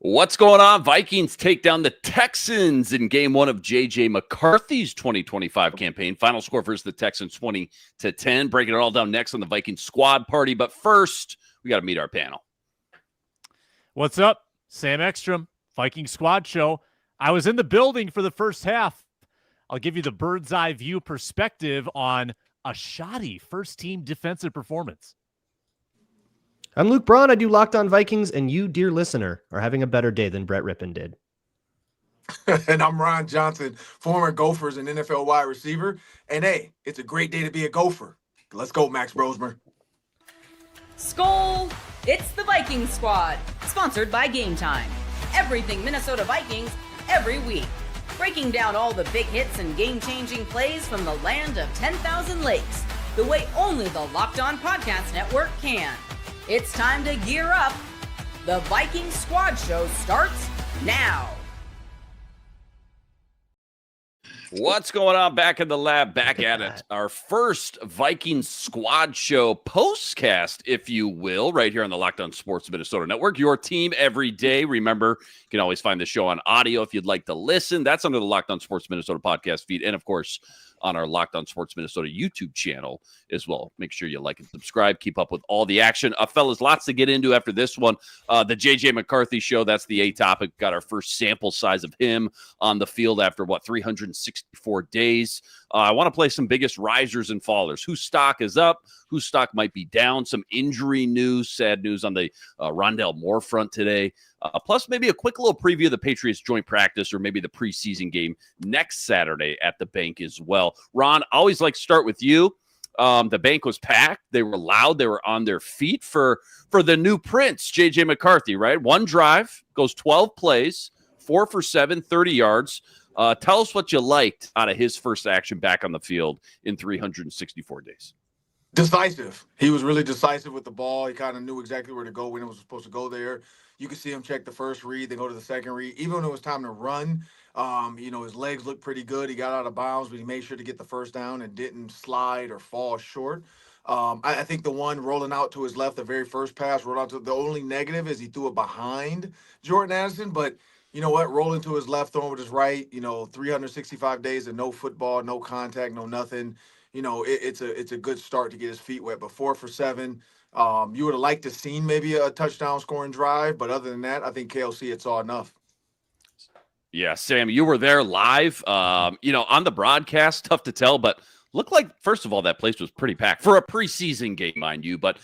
What's going on? Vikings take down the Texans in game one of J.J. McCarthy's 2025 campaign. Final score versus the Texans 20-10. Breaking it all down next on the Vikings squad party. But first, we got to meet our panel. What's up? Sam Ekstrom, Viking Squad Show. I was in the building for the first half. I'll give you the bird's eye view perspective on a shoddy first-team defensive performance. I'm Luke Braun. I do Locked On Vikings, and you, dear listener, are having a better day than Brett Rippon did. And I'm Ron Johnson, former Gophers and NFL wide receiver. And hey, it's a great day to be a Gopher. Let's go, Max Brosmer. Skol! It's the Viking Squad, sponsored by Game Time. Everything Minnesota Vikings, every week. Breaking down all the big hits and game-changing plays from the land of 10,000 lakes, the way only the Locked On Podcast Network can. It's time to gear up. The Viking Squad Show starts now. What's going on? Back in the lab, back at it. Our first Viking Squad Show postcast, if you will, right here on the Locked On Sports Minnesota Network. Your team every day. Remember, you can always find the show on audio if you'd like to listen. That's under the Locked On Sports Minnesota podcast feed. And, of course, on our Locked On Sports Minnesota YouTube channel as well. Make sure you like and subscribe. Keep up with all the action. Fellas, lots to get into after this one. The J.J. McCarthy show, that's the A topic. Got our first sample size of him on the field after, 364 days. I want to play some biggest risers and fallers. Whose stock is up? Whose stock might be down? Some injury news, sad news on the Rondale Moore front today. Plus, maybe a quick little preview of the Patriots joint practice or maybe the preseason game next Saturday at the bank as well. Ron, I always like to start with you. The bank was packed. They were loud. They were on their feet for the new prince, J.J. McCarthy, right? One drive, goes 12 plays, 4 for 7, 30 yards. Tell us what you liked out of his first action back on the field in 364 days. Decisive. He was really decisive with the ball. He kind of knew exactly where to go when it was supposed to go there. You could see him check the first read, then go to the second read. Even when it was time to run, his legs looked pretty good. He got out of bounds, but he made sure to get the first down and didn't slide or fall short. I think the one rolling out to his left, the very first pass, the only negative is he threw it behind Jordan Addison, but you know what? Rolling to his left, throwing with his right, 365 days of no football, no contact, no nothing. It's a good start to get his feet wet. But 4 for 7, you would have liked to seen maybe a touchdown scoring drive, but other than that, I think KLC had saw enough. Yeah, Sam, you were there live. On the broadcast, tough to tell, but looked like, first of all, that place was pretty packed for a preseason game, mind you. But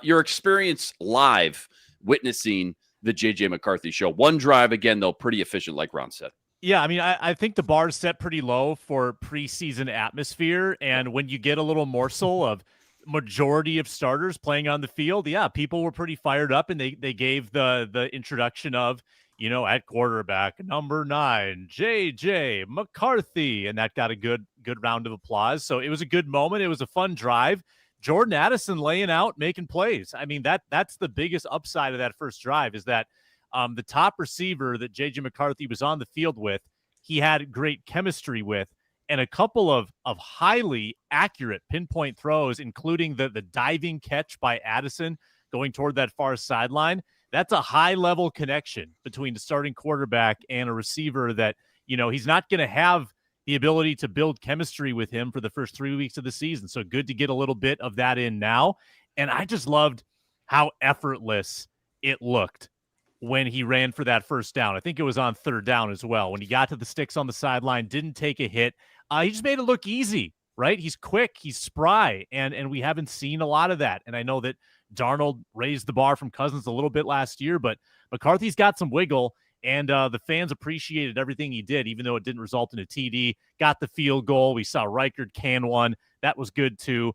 your experience live witnessing the J.J. McCarthy show. One drive, again, though, pretty efficient, like Ron said. Yeah, I mean, I think the bar is set pretty low for preseason atmosphere, and when you get a little morsel of majority of starters playing on the field, yeah, people were pretty fired up, and they gave the introduction of, at quarterback, number 9, J.J. McCarthy, and that got a good round of applause. So it was a good moment. It was a fun drive. Jordan Addison laying out, making plays. I mean, that's the biggest upside of that first drive is that the top receiver that J.J. McCarthy was on the field with, he had great chemistry with, and a couple of highly accurate pinpoint throws, including the diving catch by Addison going toward that far sideline. That's a high-level connection between the starting quarterback and a receiver that, he's not going to have the ability to build chemistry with him for the first 3 weeks of the season. So good to get a little bit of that in now. And I just loved how effortless it looked when he ran for that first down. I think it was on third down as well. When he got to the sticks on the sideline, didn't take a hit. He just made it look easy, right? He's quick, he's spry, and we haven't seen a lot of that. And I know that Darnold raised the bar from Cousins a little bit last year, but McCarthy's got some wiggle, and the fans appreciated everything he did, even though it didn't result in a TD. Got the field goal. We saw Reichard can one. That was good, too.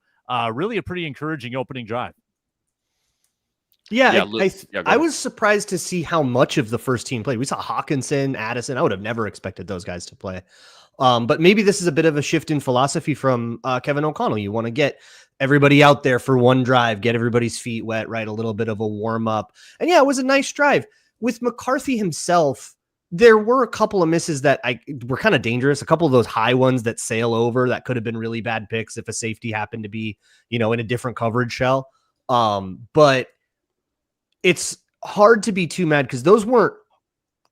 Really a pretty encouraging opening drive. I was surprised to see how much of the first team played. We saw Hawkinson, Addison. I would have never expected those guys to play. But maybe this is a bit of a shift in philosophy from Kevin O'Connell. You want to get everybody out there for one drive, get everybody's feet wet, right? A little bit of a warm up. And yeah, it was a nice drive. With McCarthy himself, there were a couple of misses that were kind of dangerous. A couple of those high ones that sail over that could have been really bad picks if a safety happened to be, in a different coverage shell. But it's hard to be too mad because those weren't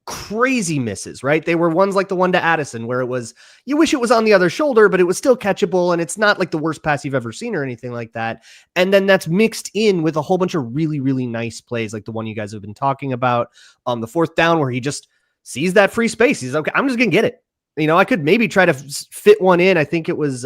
crazy misses, right? They were ones like the one to Addison where it was, you wish it was on the other shoulder, but it was still catchable. And it's not like the worst pass you've ever seen or anything like that. And then that's mixed in with a whole bunch of really, really nice plays like the one you guys have been talking about on the 4th down where he just sees that free space. He's okay, I'm just going to get it. I could maybe try to fit one in. I think it was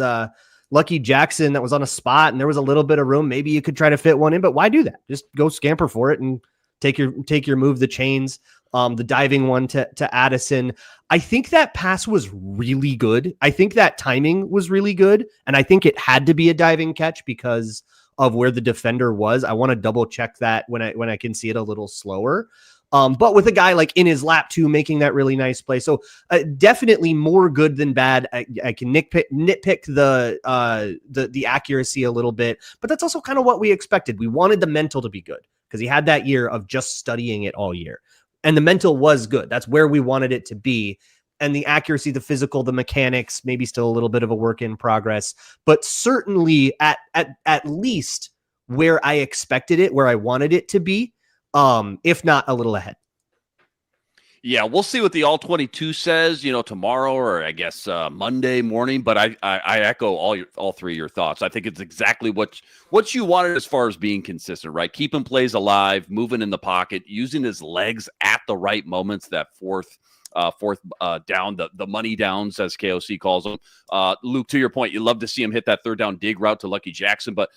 Lucky Jackson that was on a spot and there was a little bit of room. Maybe you could try to fit one in, but why do that? Just go scamper for it and take your move, the chains. The diving one to Addison. I think that pass was really good. I think that timing was really good. And I think it had to be a diving catch because of where the defender was. I want to double check that when I can see it a little slower. But with a guy like in his lap too, making that really nice play. So definitely more good than bad. I can nitpick the accuracy a little bit, but that's also kind of what we expected. We wanted the mental to be good because he had that year of just studying it all year. And the mental was good. That's where we wanted it to be. And the accuracy, the physical, the mechanics, maybe still a little bit of a work in progress, but certainly at least where I expected it, where I wanted it to be, if not a little ahead. Yeah, we'll see what the All 22 says, tomorrow or I guess Monday morning. But I echo all three of your thoughts. I think it's exactly what you wanted as far as being consistent, right? Keeping plays alive, moving in the pocket, using his legs at the right moments. That fourth down, the money downs as KOC calls them. Luke, to your point, you love to see him hit that 3rd down dig route to Lucky Jackson, but.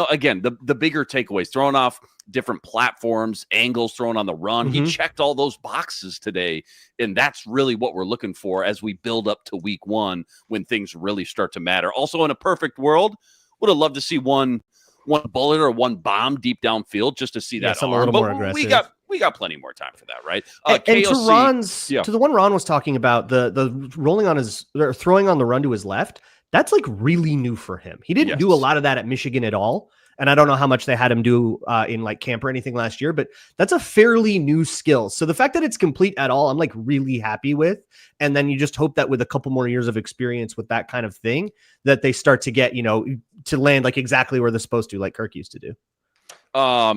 Again, the bigger takeaways, throwing off different platforms, angles, throwing on the run. Mm-hmm. He checked all those boxes today, and that's really what we're looking for as we build up to week 1 when things really start to matter. Also, in a perfect world, would have loved to see one bullet or one bomb deep downfield just to see that arm. A little more but aggressive. we got plenty more time for that, right? And KOC, to the one Ron was talking about, the rolling on or throwing on the run to his left. That's like really new for him. He didn't do a lot of that at Michigan at all. And I don't know how much they had him do in like camp or anything last year, but that's a fairly new skill. So the fact that it's complete at all, I'm like really happy with. And then you just hope that with a couple more years of experience with that kind of thing, that they start to get, to land like exactly where they're supposed to, like Kirk used to do.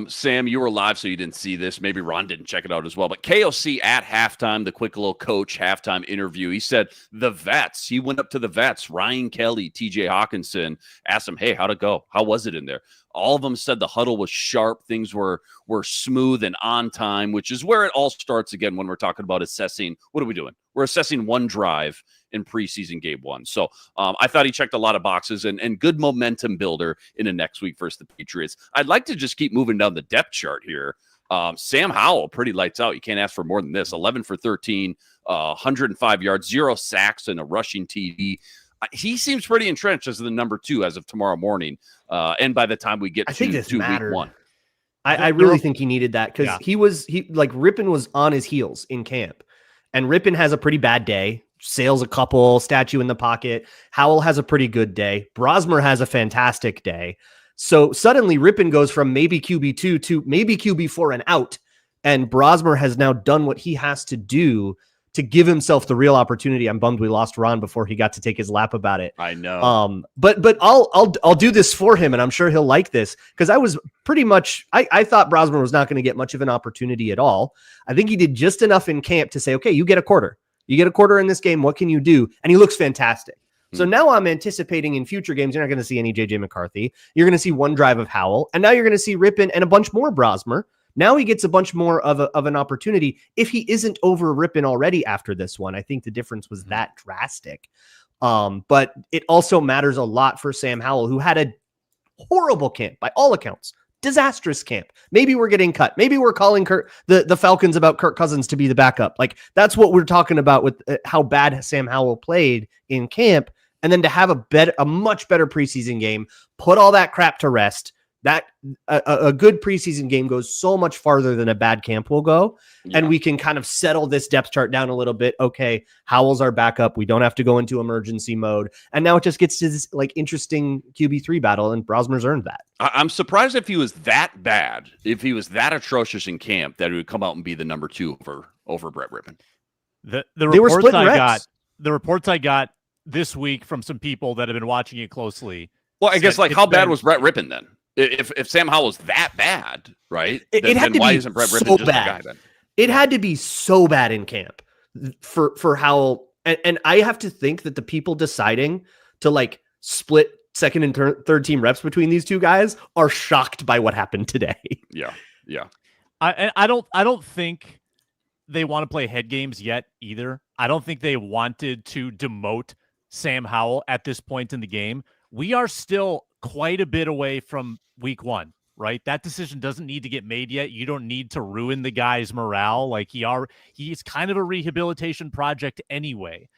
Sam, you were live, so you didn't see this. Maybe Ron didn't check it out as well. But KOC at halftime, the quick little coach halftime interview, he said the vets. He went up to the vets, Ryan Kelly, TJ Hawkinson, asked him, hey, how'd it go? How was it in there? All of them said the huddle was sharp. Things were smooth and on time, which is where it all starts again when we're talking about assessing. What are we doing? We're assessing one drive in preseason game 1. So I thought he checked a lot of boxes and good momentum builder in the next week versus the Patriots. I'd like to just keep moving down the depth chart here. Sam Howell, pretty lights out. You can't ask for more than this. 11 for 13, 105 yards, 0 sacks, and a rushing TD. He seems pretty entrenched as the number 2 as of tomorrow morning. And by the time we get to week 1. I really think he needed that because he like Rippon was on his heels in camp. And Rippon has a pretty bad day, sails a couple, statue in the pocket. Howell has a pretty good day. Brosmer has a fantastic day. So suddenly Rippon goes from maybe QB2 to maybe QB4 and out. And Brosmer has now done what he has to do to give himself the real opportunity. I'm bummed we lost Ron before he got to take his lap about it. I know. But I'll do this for him, and I'm sure he'll like this because I was pretty much I thought Brosmer was not going to get much of an opportunity at all. I think he did just enough in camp to say, okay, you get a quarter. You get a quarter in this game. What can you do? And he looks fantastic. So now I'm anticipating in future games, you're not going to see any JJ McCarthy. You're going to see one drive of Howell, and now you're going to see Rippon and a bunch more Brosmer. Now he gets a bunch more of an opportunity if he isn't over Rippon already after this one. I think the difference was that drastic. But it also matters a lot for Sam Howell, who had a horrible camp by all accounts. Disastrous camp. Maybe we're getting cut. Maybe we're calling the Falcons about Kirk Cousins to be the backup. Like that's what we're talking about with how bad Sam Howell played in camp. And then to have a much better preseason game, put all that crap to rest. That a good preseason game goes so much farther than a bad camp will go. Yeah. And we can kind of settle this depth chart down a little bit. Okay, Howell's our backup. We don't have to go into emergency mode. And now it just gets to this like interesting QB3 battle, and Brosmer's earned that. I'm surprised if he was that bad, if he was that atrocious in camp, that he would come out and be the number 2 over Brett Rippon. The reports I got this week from some people that have been watching it closely. Well, I guess how bad was Brett Rippon then? If Sam Howell was that bad, right? It had to why be isn't Brett Rippon so just bad. a guy then? It had to be so bad in camp for how, and I have to think that the people deciding to like split second and third team reps between these two guys are shocked by what happened today. Yeah. I don't think they want to play head games yet either. I don't think they wanted to demote Sam Howell at this point in the game. We are still quite a bit away from week 1, right? That decision doesn't need to get made yet. You don't need to ruin the guy's morale. Like he's kind of a rehabilitation project anyway.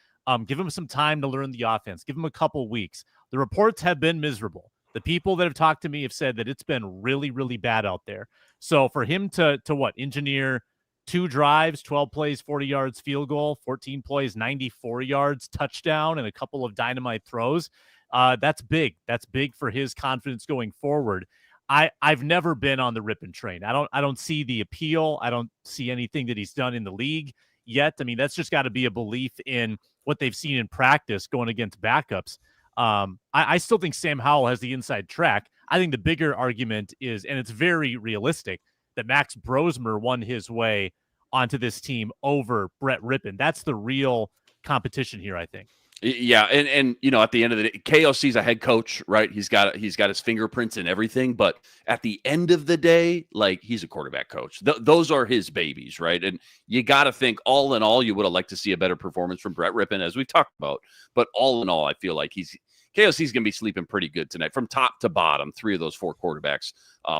Give him some time to learn the offense. Give him a couple weeks. The reports have been miserable. The people that have talked to me have said that it's been really, really bad out there. So for him to engineer 2 drives, 12 plays, 40 yards, field goal, 14 plays, 94 yards, touchdown, and a couple of dynamite throws, that's big. That's big for his confidence going forward. I've never been on the Rippon train. I don't see the appeal. I don't see anything that he's done in the league yet. I mean, that's just got to be a belief in what they've seen in practice going against backups. I still think Sam Howell has the inside track. I think the bigger argument is, and it's very realistic, that Max Brosmer won his way onto this team over Brett Rippon. That's the real competition here, I think. Yeah, and at the end of the day, KOC's a head coach, right? He's got his fingerprints and everything, but at the end of the day, like, he's a quarterback coach. Those are his babies, right? And you got to think, all in all, you would have liked to see a better performance from Brett Rippon, as we've talked about. But all in all, I feel like KOC's going to be sleeping pretty good tonight. From top to bottom, 3 of those 4 quarterbacks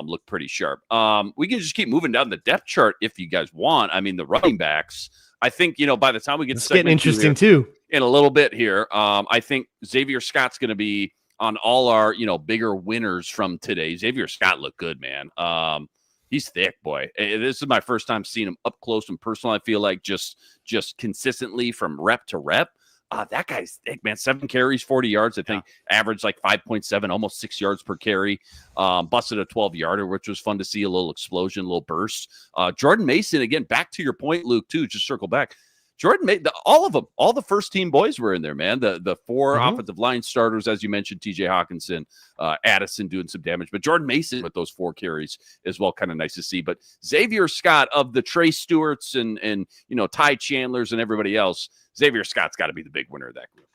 look pretty sharp. We can just keep moving down the depth chart if you guys want. I mean, the running backs, I think, by the time we get to getting interesting too in a little bit here, I think Xavier Scott's going to be on all our, bigger winners from today. Xavier Scott looked good, man. He's thick, boy. This is my first time seeing him up close and personal. I feel like just consistently from rep to rep. That guy's thick, man. 7 carries, 40 yards. I think averaged like 5.7, almost 6 yards per carry. Busted a 12-yarder, which was fun to see. A little explosion, a little burst. Jordan Mason, again, back to your point, Luke, too. Just circle back. Jordan, all of them, all the first-team boys were in there, man. The 4 offensive line starters, as you mentioned, T.J. Hawkinson, Addison doing some damage. But Jordan Mason with those 4 carries as well, kind of nice to see. But Xavier Scott, of the Trey Stewarts and Ty Chandlers and everybody else, Xavier Scott's got to be the big winner of that group.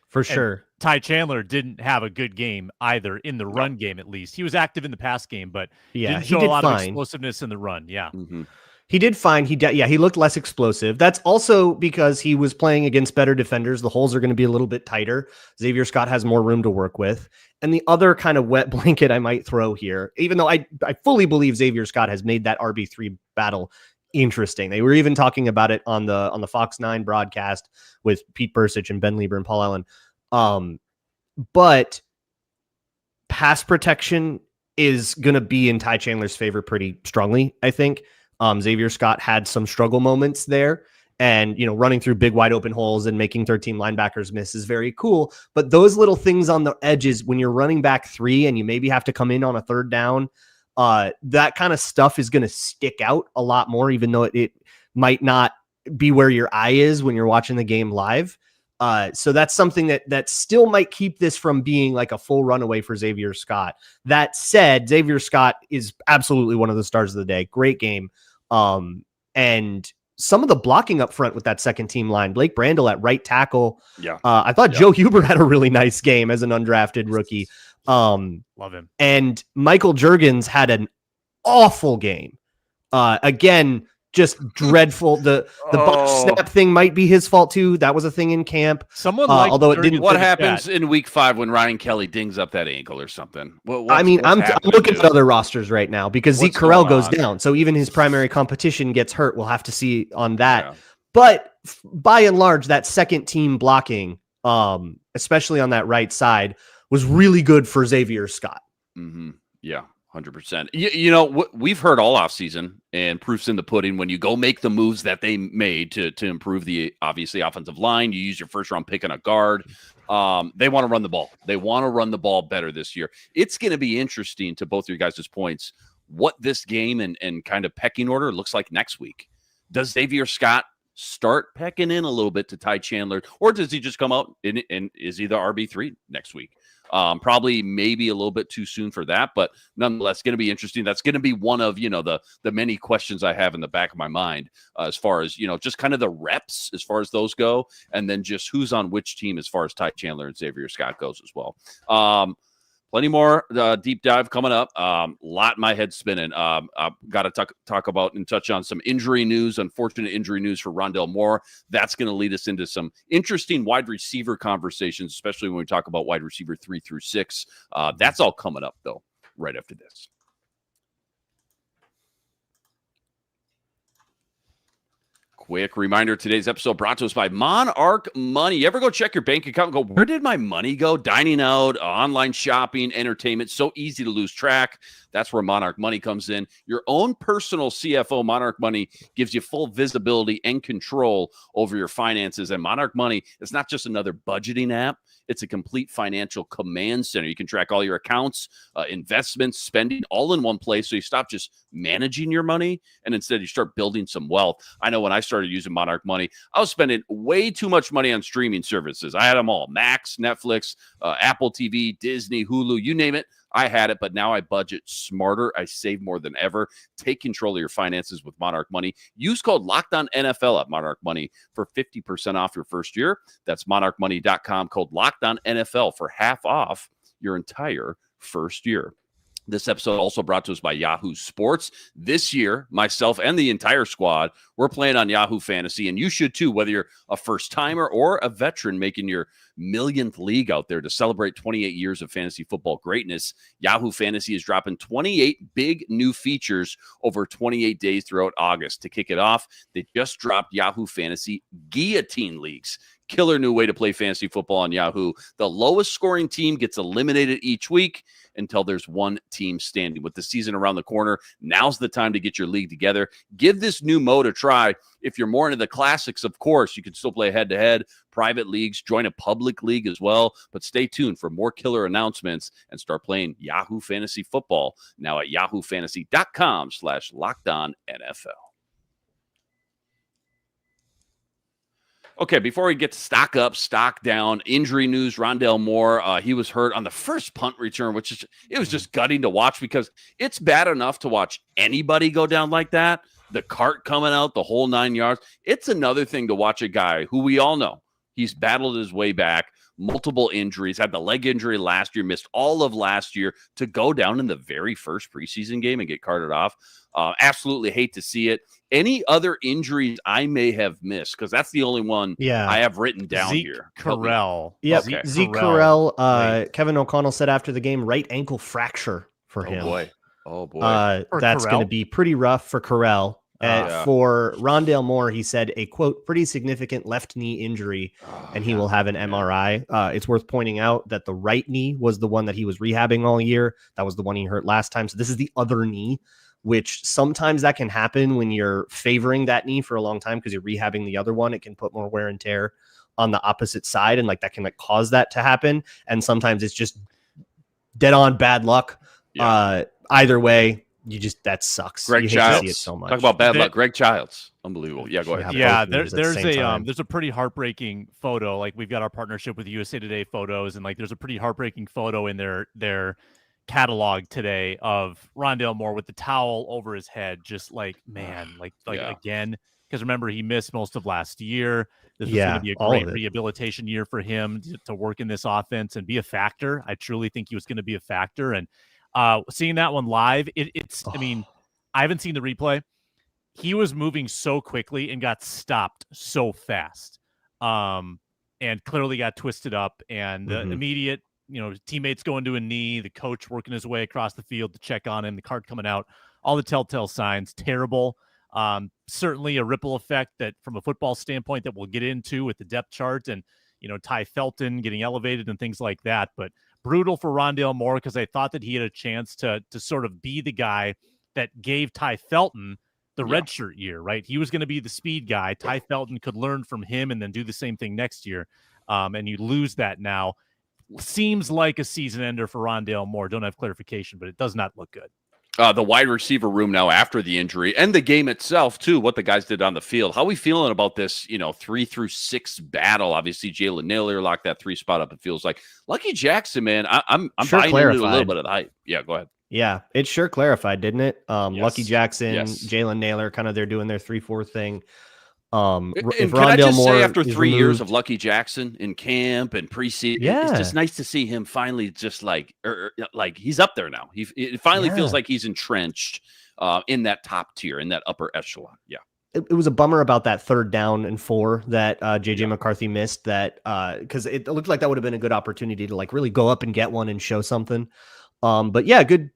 For sure. And Ty Chandler didn't have a good game either, in the run game at least. He was active in the pass game, but didn't show a lot of explosiveness in the run. Yeah. Mm-hmm. He did fine. He looked less explosive. That's also because he was playing against better defenders. The holes are going to be a little bit tighter. Xavier Scott has more room to work with. And the other kind of wet blanket I might throw here, even though I fully believe Xavier Scott has made that RB3 battle interesting. They were even talking about it on the Fox 9 broadcast with Pete Bursich and Ben Lieber and Paul Allen. But pass protection is going to be in Ty Chandler's favor pretty strongly, I think. Xavier Scott had some struggle moments there, and running through big wide open holes and making 13 linebackers miss is very cool. But those little things on the edges, when you're running back 3 and you maybe have to come in on a 3rd down, that kind of stuff is going to stick out a lot more, even though it might not be where your eye is when you're watching the game live. So that's something that still might keep this from being like a full runaway for Xavier Scott. That said, Xavier Scott is absolutely one of the stars of the day. Great game. And some of the blocking up front with that second team line, Blake Brandel at right tackle. Yeah. I thought Joe Huber had a really nice game as an undrafted rookie. Love him. And Michael Juergens had an awful game. Again, just dreadful. The butt snap thing might be his fault too. That was a thing in camp. Although it didn't. What happens in week 5 when Ryan Kelly dings up that ankle or something? I'm looking at other rosters right now because Zeke Correll goes down. So even his primary competition gets hurt. We'll have to see on that. Yeah. But by and large, that second team blocking, especially on that right side, was really good for Xavier Scott. Mm-hmm. Yeah. 100%. We've heard all offseason, and proof's in the pudding when you go make the moves that they made to improve the obviously offensive line. You use your first round pick on a guard. They want to run the ball. They want to run the ball better this year. It's going to be interesting, to both of your guys' points, what this game and kind of pecking order looks like next week. Does Xavier Scott start pecking in a little bit to Ty Chandler, or does he just come out and is he the RB3 next week? Probably maybe a little bit too soon for that, but nonetheless, going to be interesting. That's going to be one of, the many questions I have in the back of my mind as far as, just kind of the reps as far as those go, and then just who's on which team as far as Ty Chandler and Xavier Scott goes as well. Plenty more deep dive coming up. Lot in my head spinning. I've got to talk about and touch on some injury news, unfortunate injury news for Rondale Moore. That's going to lead us into some interesting wide receiver conversations, especially when we talk about wide receiver 3 through 6. That's all coming up, though, right after this. Quick reminder, today's episode brought to us by Monarch Money. You ever go check your bank account and go, where did my money go? Dining out, online shopping, entertainment, so easy to lose track. That's where Monarch Money comes in. Your own personal CFO, Monarch Money, gives you full visibility and control over your finances. And Monarch Money is not just another budgeting app. It's a complete financial command center. You can track all your accounts, investments, spending, all in one place. So you stop just managing your money, and instead you start building some wealth. I know when I started using Monarch Money, I was spending way too much money on streaming services. I had them all: Max, Netflix, Apple TV, Disney, Hulu, you name it. I had it, but now I budget smarter. I save more than ever. Take control of your finances with Monarch Money. Use code LOCKEDONNFL at Monarch Money for 50% off your first year. That's monarchmoney.com, code LOCKEDONNFL for half off your entire first year. This episode also brought to us by Yahoo Sports. This year, myself and the entire squad, we're playing on Yahoo Fantasy, and you should too, whether you're a first-timer or a veteran making your millionth league out there to celebrate 28 years of fantasy football greatness. Yahoo Fantasy is dropping 28 big new features over 28 days throughout August. To kick it off, they just dropped Yahoo Fantasy Guillotine Leagues. Killer new way to play fantasy football on Yahoo. The lowest scoring team gets eliminated each week until there's one team standing. With the season around the corner, now's the time to get your league together. Give this new mode a try. If you're more into the classics, of course, you can still play head-to-head, private leagues, join a public league as well. But stay tuned for more killer announcements and start playing Yahoo Fantasy Football now at yahoofantasy.com/LockedOnNFL. Okay, before we get to stock up, stock down, injury news, Rondale Moore, he was hurt on the first punt return, it was just gutting to watch because it's bad enough to watch anybody go down like that. The cart coming out, the whole 9 yards. It's another thing to watch a guy who we all know, he's battled his way back, multiple injuries, had the leg injury last year, missed all of last year, to go down in the very first preseason game and get carted off. Absolutely hate to see it. Any other injuries I may have missed? Because that's the only one I have written down Zeke here. Correll. Yeah, Okay. Zeke Correll. Kevin O'Connell said after the game, right ankle fracture for him. Oh, boy. That's going to be pretty rough for Correll. For Rondale Moore, he said a, quote, pretty significant left knee injury, and he will have an MRI. It's worth pointing out that the right knee was the one that he was rehabbing all year. That was the one he hurt last time. So this is the other knee, which sometimes that can happen when you're favoring that knee for a long time because you're rehabbing the other one. It can put more wear and tear on the opposite side, and that can cause that to happen. And sometimes it's just dead on bad luck. Either way, that sucks. Greg you Childs. see it so much. Talk about bad luck. Greg Childs. Unbelievable. Yeah, go ahead. Yeah, there's a pretty heartbreaking photo. Like, we've got our partnership with USA Today Photos, and there's a pretty heartbreaking photo in their catalog today of Rondale Moore with the towel over his head, just again, because remember, he missed most of last year. This was going to be a great rehabilitation year for him to work in this offense and be a factor. I truly think he was going to be a factor, and seeing that one live, I mean, I haven't seen the replay. He was moving so quickly and got stopped so fast, and clearly got twisted up, and immediate, teammates going to a knee, the coach working his way across the field to check on him, the card coming out, all the telltale signs, terrible. Certainly a ripple effect that from a football standpoint that we'll get into with the depth chart and, Ty Felton getting elevated and things like that. But brutal for Rondale Moore, because I thought that he had a chance to sort of be the guy that gave Ty Felton the redshirt year, right? He was going to be the speed guy. Ty Felton could learn from him and then do the same thing next year. And you lose that now. Seems like a season ender for Rondale Moore. Don't have clarification, but it does not look good. The wide receiver room now after the injury and the game itself too, what the guys did on the field. How are we feeling about this, 3 through 6 battle? Obviously, Jalen Naylor locked that 3 spot up. It feels like Lucky Jackson, man. I'm Sure buying into a little clarified. bit of the hype. Yeah, go ahead. Yeah, it sure clarified, didn't it? Lucky Yes. Jackson, Yes. Jalen Naylor, kind of they're doing their 3-4 thing. And If can I Rondale just Moore say, after is 3 years removed, of Lucky Jackson in camp and preseason, Yeah. it's just nice to see him finally just like he's up there now. It finally feels Yeah. like he's entrenched in that top tier, in that upper echelon. Yeah. it was a bummer about that 3rd down and 4 that JJ McCarthy missed, that because it looked like that would have been a good opportunity to like really go up and get one and show something. But yeah, good,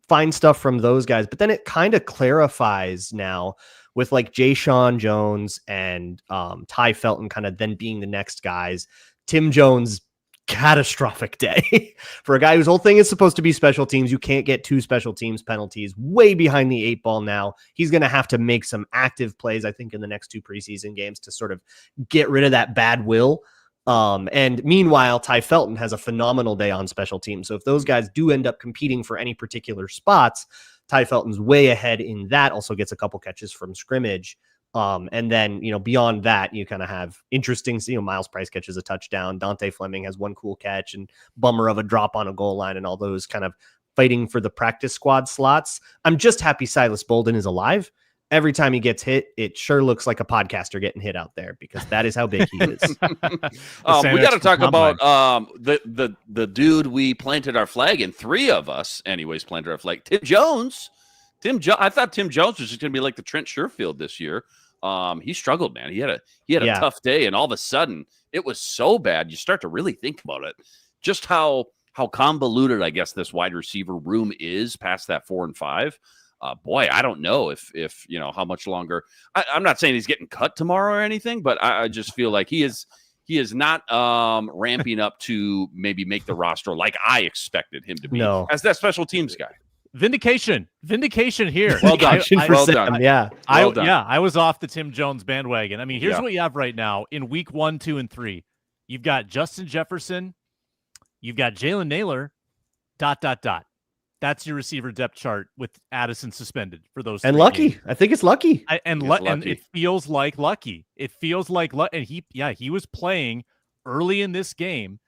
fine stuff from those guys. But then it kind of clarifies now with like Jay Sean Jones and Ty Felton kind of then being the next guys. Tim Jones, catastrophic day for a guy whose whole thing is supposed to be special teams. You can't get 2 special teams penalties, way behind the 8 ball now. He's going to have to make some active plays, I think, in the next 2 preseason games to sort of get rid of that bad will. And meanwhile, Ty Felton has a phenomenal day on special teams. So if those guys do end up competing for any particular spots, Ty Felton's way ahead in that, also gets a couple catches from scrimmage. And then, beyond that, you kind of have interesting, Miles Price catches a touchdown. Dante Fleming has one cool catch, and bummer of a drop on a goal line, and all those kind of fighting for the practice squad slots. I'm just happy Silas Bolden is alive. Every time he gets hit, it sure looks like a podcaster getting hit out there, because that is how big he is. We got to talk about the dude we planted our flag in. 3 of us, anyways, planted our flag. Tim Jones. I thought Tim Jones was just going to be like the Trent Sherfield this year. He struggled, man. He had a tough day, and all of a sudden it was so bad. You start to really think about it, just how convoluted, I guess, this wide receiver room is past that 4 and 5. Boy, I don't know if how much longer. I'm not saying he's getting cut tomorrow or anything, but I just feel like he is not ramping up to maybe make the roster like I expected him to be as that special teams guy. Vindication here. Well done. Well done. Yeah. I was off the Tim Jones bandwagon. I mean, here's what you have right now in week 1, 2, and 3. You've got Justin Jefferson. You've got Jalen Naylor. ... That's your receiver depth chart with Addison suspended for those. And 3 Lucky. games. I think it's Lucky. And it feels like Lucky. It feels like and he was playing early in this game.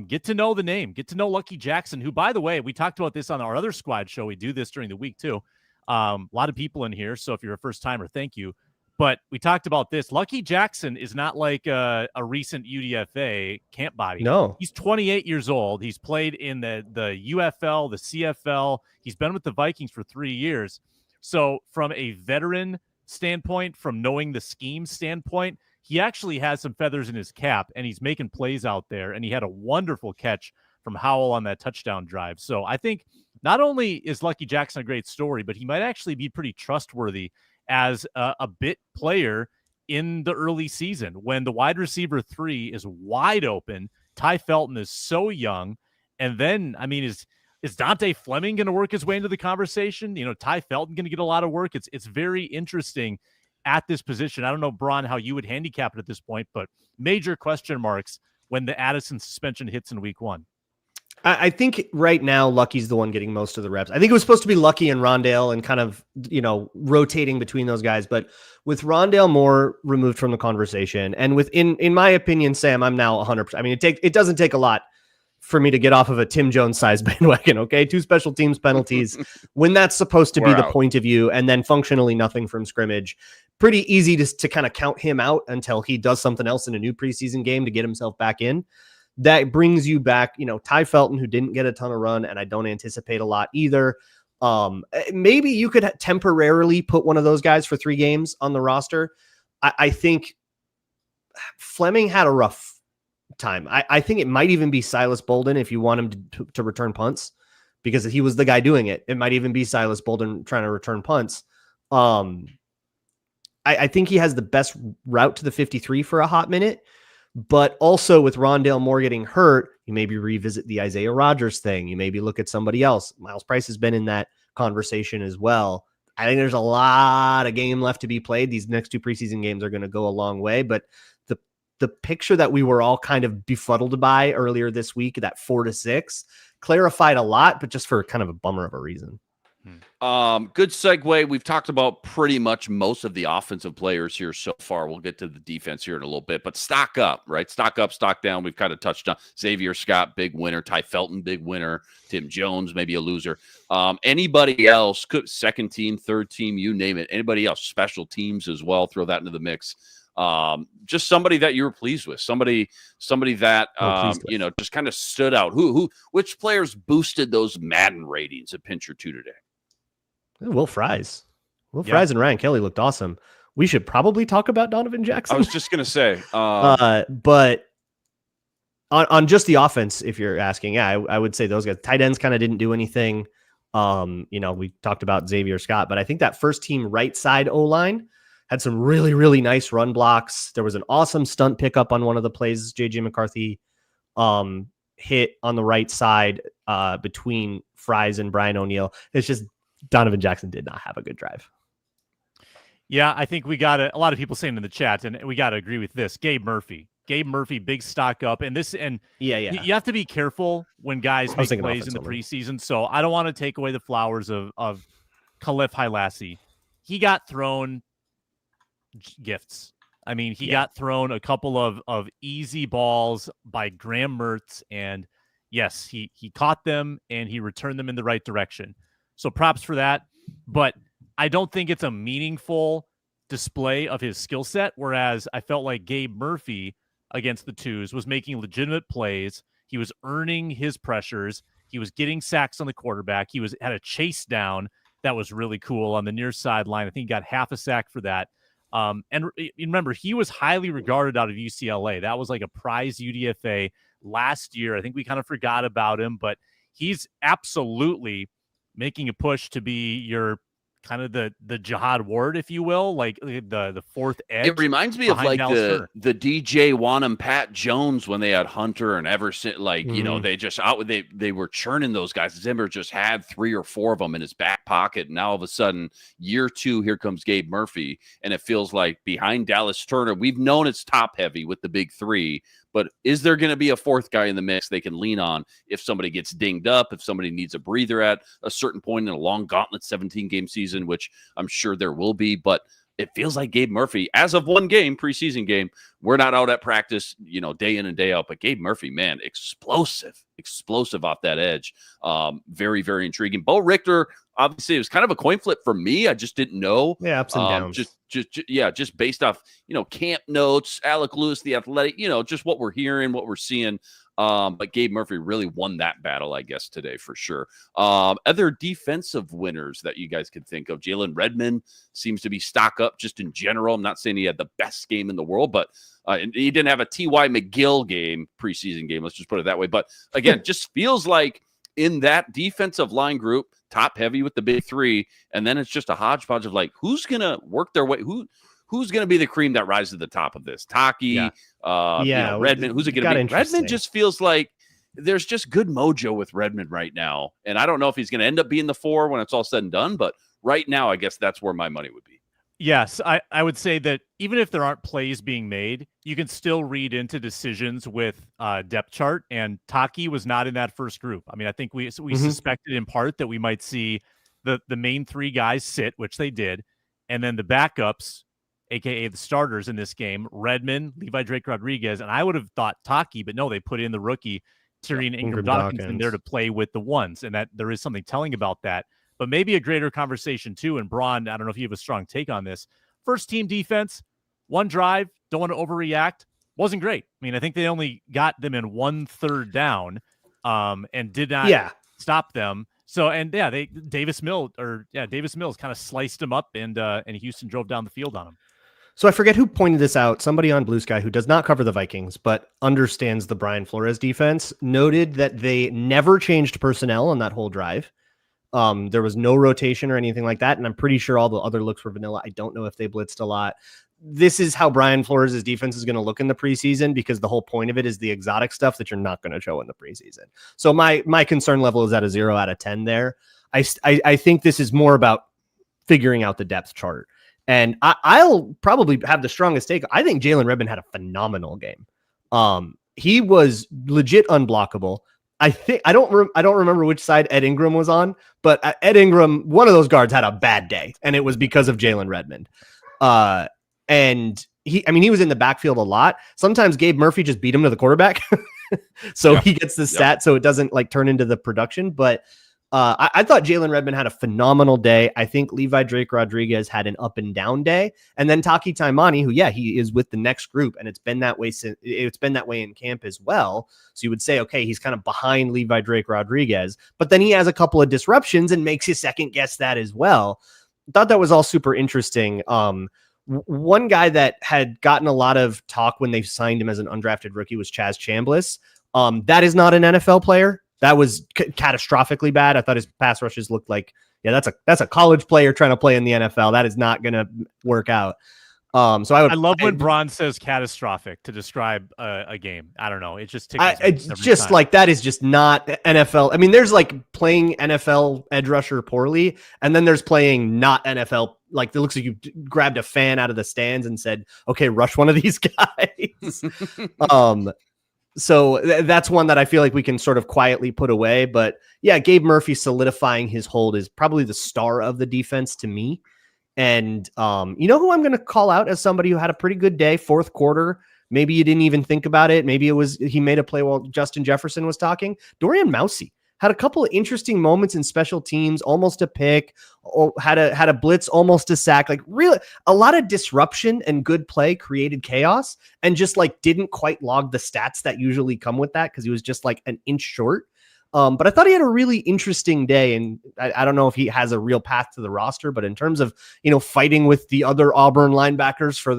Get to know the name. Get to know Lucky Jackson, who, by the way, we talked about this on our other squad show. We do this during the week too. A lot of people in here, so if you're a first timer, thank you. But we talked about this. Lucky Jackson is not like a recent UDFA camp body. No. He's 28 years old. He's played in the UFL, the CFL. He's been with the Vikings for 3 years. So from a veteran standpoint, from knowing the scheme standpoint, he actually has some feathers in his cap, and he's making plays out there. And he had a wonderful catch from Howell on that touchdown drive. So I think not only is Lucky Jackson a great story, but he might actually be pretty trustworthy as a bit player in the early season when the wide receiver 3 is wide open. Ty Felton is so young. And then, I mean, is Dante Fleming going to work his way into the conversation? Ty Felton going to get a lot of work. It's very interesting at this position. I don't know, Braun, how you would handicap it at this point, but major question marks when the Addison suspension hits in week 1. I think right now Lucky's the one getting most of the reps. I think it was supposed to be Lucky and Rondale and kind of, rotating between those guys. But with Rondale Moore removed from the conversation, and in my opinion, Sam, I'm now 100%. I mean, it doesn't take a lot for me to get off of a Tim Jones size bandwagon. Okay. 2 special teams penalties when that's supposed to be the point of view, and then functionally nothing from scrimmage. Pretty easy to kind of count him out until he does something else in a new preseason game to get himself back in. That brings you back, Ty Felton, who didn't get a ton of run, and I don't anticipate a lot either. Maybe you could temporarily put one of those guys for 3 games on the roster. I think Fleming had a rough time. I think it might even be Silas Bolden if you want him to return punts, because he was the guy doing it. It might even be Silas Bolden trying to return punts. I think he has the best route to the 53 for a hot minute. But also with Rondale Moore getting hurt, you maybe revisit the Isaiah Rodgers thing. You maybe look at somebody else. Miles Price has been in that conversation as well. I think there's a lot of game left to be played. These next 2 preseason games are going to go a long way. But the picture that we were all kind of befuddled by earlier this week, that 4-6, clarified a lot, but just for kind of a bummer of a reason. Good segue. We've talked about pretty much most of the offensive players here so far. We'll get to the defense here in a little bit, but stock up, right? Stock up, stock down. We've kind of touched on Xavier Scott, big winner. Ty Felton, big winner. Tim Jones, maybe a loser. Anybody else, second team, third team, you name it. Anybody else, special teams as well, throw that into the mix. Just somebody that you were pleased with, somebody that, just kind of stood out. Which players boosted those Madden ratings a pinch or two today? Will Fries. Fries and Ryan Kelly looked awesome. We should probably talk about Donovan Jackson. I was just going to say. But on just the offense, if you're asking, I would say those guys. Tight ends kind of didn't do anything. We talked about Xavier Scott, but I think that first team right side O-line had some really, really nice run blocks. There was an awesome stunt pickup on one of the plays J.J. McCarthy hit on the right side between Fries and Brian O'Neill. It's just Donovan Jackson did not have a good drive. Yeah, I think we got a lot of people saying in the chat, and we got to agree with this. Gabe Murphy, big stock up, and you have to be careful when guys make plays in the preseason. So I don't want to take away the flowers of Khalif Hilassi. He got thrown gifts. I mean, he got thrown a couple of easy balls by Graham Mertz, and yes, he caught them and he returned them in the right direction. So props for that, but I don't think it's a meaningful display of his skill set, whereas I felt like Gabe Murphy against the twos was making legitimate plays. He was earning his pressures. He was getting sacks on the quarterback. He had a chase down that was really cool on the near sideline. I think he got half a sack for that. And remember, he was highly regarded out of UCLA. That was like a prize UDFA last year. I think we kind of forgot about him, but he's absolutely making a push to be your kind of the Jihad Ward, if you will, like the fourth edge. It reminds me of like the DJ Wanham Pat Jones when they had Hunter and Everson. Like, they were churning those guys. Zimmer just had 3 or 4 of them in his back pocket. And now all of a sudden, year 2, here comes Gabe Murphy. And it feels like behind Dallas Turner, we've known it's top heavy with the big 3. But is there going to be a fourth guy in the mix they can lean on if somebody gets dinged up, if somebody needs a breather at a certain point in a long gauntlet 17-game season, which I'm sure there will be. But it feels like Gabe Murphy, as of one game, preseason game, we're not out at practice, day in and day out. But Gabe Murphy, man, explosive off that edge. Very, very intriguing. Bo Richter, obviously, it was kind of a coin flip for me. I just didn't know. Yeah, ups and downs. Just based off, camp notes, Alec Lewis, the athletic, just what we're hearing, what we're seeing. But Gabe Murphy really won that battle, I guess, today for sure. Other defensive winners that you guys could think of. Jalen Redmond seems to be stock up just in general. I'm not saying he had the best game in the world, but he didn't have a T.Y. McGill preseason game. Let's just put it that way. But again, just feels like in that defensive line group, top heavy with the big 3, and then it's just a hodgepodge of like, who's going to work their way? Who's going to be the cream that rises to the top of this? Taki, Redmond. Who's it going to be? Redmond just feels like there's just good mojo with Redmond right now. And I don't know if he's going to end up being the 4 when it's all said and done. But right now, I guess that's where my money would be. Yes, I would say that even if there aren't plays being made, you can still read into decisions with depth chart. And Taki was not in that first group. I mean, I think we suspected in part that we might see the main 3 guys sit, which they did. And then the backups, a.k.a. the starters in this game, Redmond, Levi Drake Rodriguez, and I would have thought Taki, but no, they put in the rookie Tyrion Ingram-Dawkins in there to play with the ones, and that there is something telling about that. But maybe a greater conversation, too, and Braun, I don't know if you have a strong take on this. First team defense, 1 drive, don't want to overreact, wasn't great. I mean, I think they only got them in 1 third down and did not stop them. So, and Davis Mills kind of sliced him up, and Houston drove down the field on him. So I forget who pointed this out. Somebody on Blue Sky who does not cover the Vikings, but understands the Brian Flores defense, noted that they never changed personnel on that whole drive. There was no rotation or anything like that. And I'm pretty sure all the other looks were vanilla. I don't know if they blitzed a lot. This is how Brian Flores' defense is going to look in the preseason, because the whole point of it is the exotic stuff that you're not going to show in the preseason. So my concern level is at a 0 out of 10 there. I think this is more about figuring out the depth chart. And I'll probably have the strongest take. I think Jalen Redmond had a phenomenal game. He was legit unblockable. I think I don't remember which side Ed Ingram was on, but Ed Ingram, one of those guards had a bad day, and it was because of Jalen Redmond. And he was in the backfield a lot. Sometimes Gabe Murphy just beat him to the quarterback, so he gets the stat, so it doesn't like turn into the production. But I thought Jalen Redmond had a phenomenal day. I think Levi Drake Rodriguez had an up and down day, and then Taki Taimani, who he is with the next group, and it's been that way since it's been that way in camp as well. So you would say, okay, he's kind of behind Levi Drake Rodriguez, but then he has a couple of disruptions and makes you second guess that as well. Thought that was all super interesting. One guy that had gotten a lot of talk when they signed him as an undrafted rookie was Chaz Chambliss. That is not an NFL player. That was catastrophically bad. I thought his pass rushes looked like, that's a college player trying to play in the NFL. That is not going to work out. I love when Braun says catastrophic to describe a game. I don't know. It just it's just time. Like, that is just not NFL. I mean, there's like playing NFL edge rusher poorly, and then there's playing not NFL. Like, it looks like you grabbed a fan out of the stands and said, okay, rush one of these guys. So that's one that I feel like we can sort of quietly put away. But yeah, Gabe Murphy solidifying his hold is probably the star of the defense to me. And you know who I'm going to call out as somebody who had a pretty good day, fourth quarter. Maybe you didn't even think about it. Maybe it was he made a play while Justin Jefferson was talking. Dorian Mausey had a couple of interesting moments in special teams, almost a pick, had a blitz, almost a sack. Like, really, a lot of disruption and good play created chaos, and just like didn't quite log the stats that usually come with that because he was just like an inch short. But I thought he had a really interesting day, and I don't know if he has a real path to the roster, but in terms of, fighting with the other Auburn linebackers for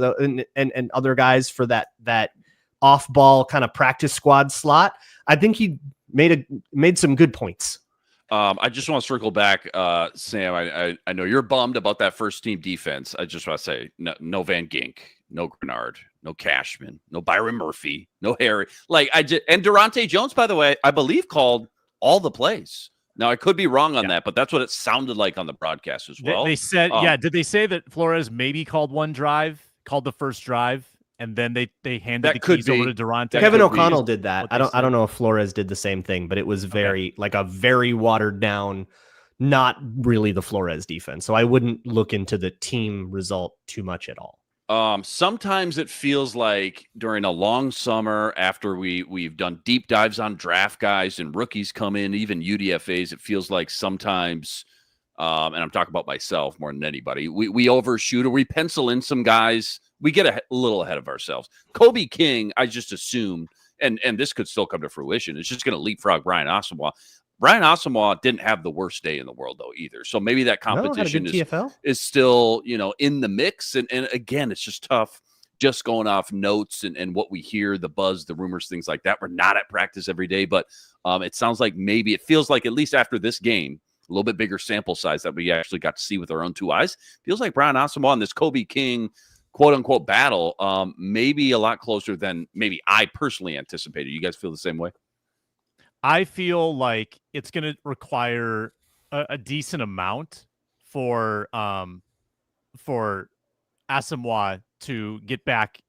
and other guys for that off ball kind of practice squad slot, I think he made some good points. I just want to circle back, Sam. I know you're bummed about that first team defense. I just want to say no Van Gink, no Grenard, no Cashman, no Byron Murphy, no Harry. And Durante Jones, by the way, I believe called all the plays. Now, I could be wrong on that, but that's what it sounded like on the broadcast as well. They said, did they say that Flores maybe called the first drive, and then they handed the keys over to Durante? Kevin O'Connell did that. I don't know if Flores did the same thing, but it was very watered down, not really the Flores defense. So I wouldn't look into the team result too much at all. Sometimes it feels like during a long summer after we've done deep dives on draft guys and rookies come in, even UDFAs, it feels like sometimes, and I'm talking about myself more than anybody, we overshoot or we pencil in some guys. We get a little ahead of ourselves. Kobe King, I just assumed, and this could still come to fruition, it's just going to leapfrog Brian Asamoah. Brian Asamoah didn't have the worst day in the world, though, either. So maybe that competition is still, in the mix. And again, it's just tough just going off notes and what we hear, the buzz, the rumors, things like that. We're not at practice every day, but it sounds like maybe it feels like at least after this game, a little bit bigger sample size that we actually got to see with our own two eyes. Feels like Brian Asamoah and this Kobe King quote unquote battle, maybe a lot closer than maybe I personally anticipated. You guys feel the same way? I feel like it's going to require a decent amount for Asamoah to get back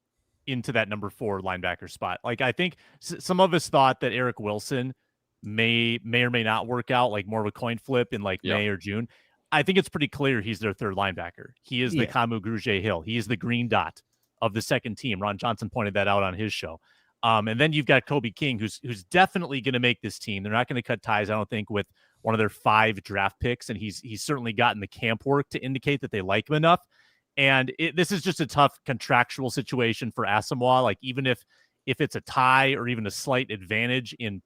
into that number 4 linebacker spot. Like, I think some of us thought that Eric Wilson may or may not work out, like more of a coin flip in May or June. I think it's pretty clear he's their third linebacker. He is the Kamu Grugier-Hill. He is the green dot of the second team. Ron Johnson pointed that out on his show. And then you've got Kobe King, who's definitely going to make this team. They're not going to cut ties, I don't think, with one of their 5 draft picks, and he's certainly gotten the camp work to indicate that they like him enough. And this is just a tough contractual situation for Asamoah. Like, even if it's a tie or even a slight advantage in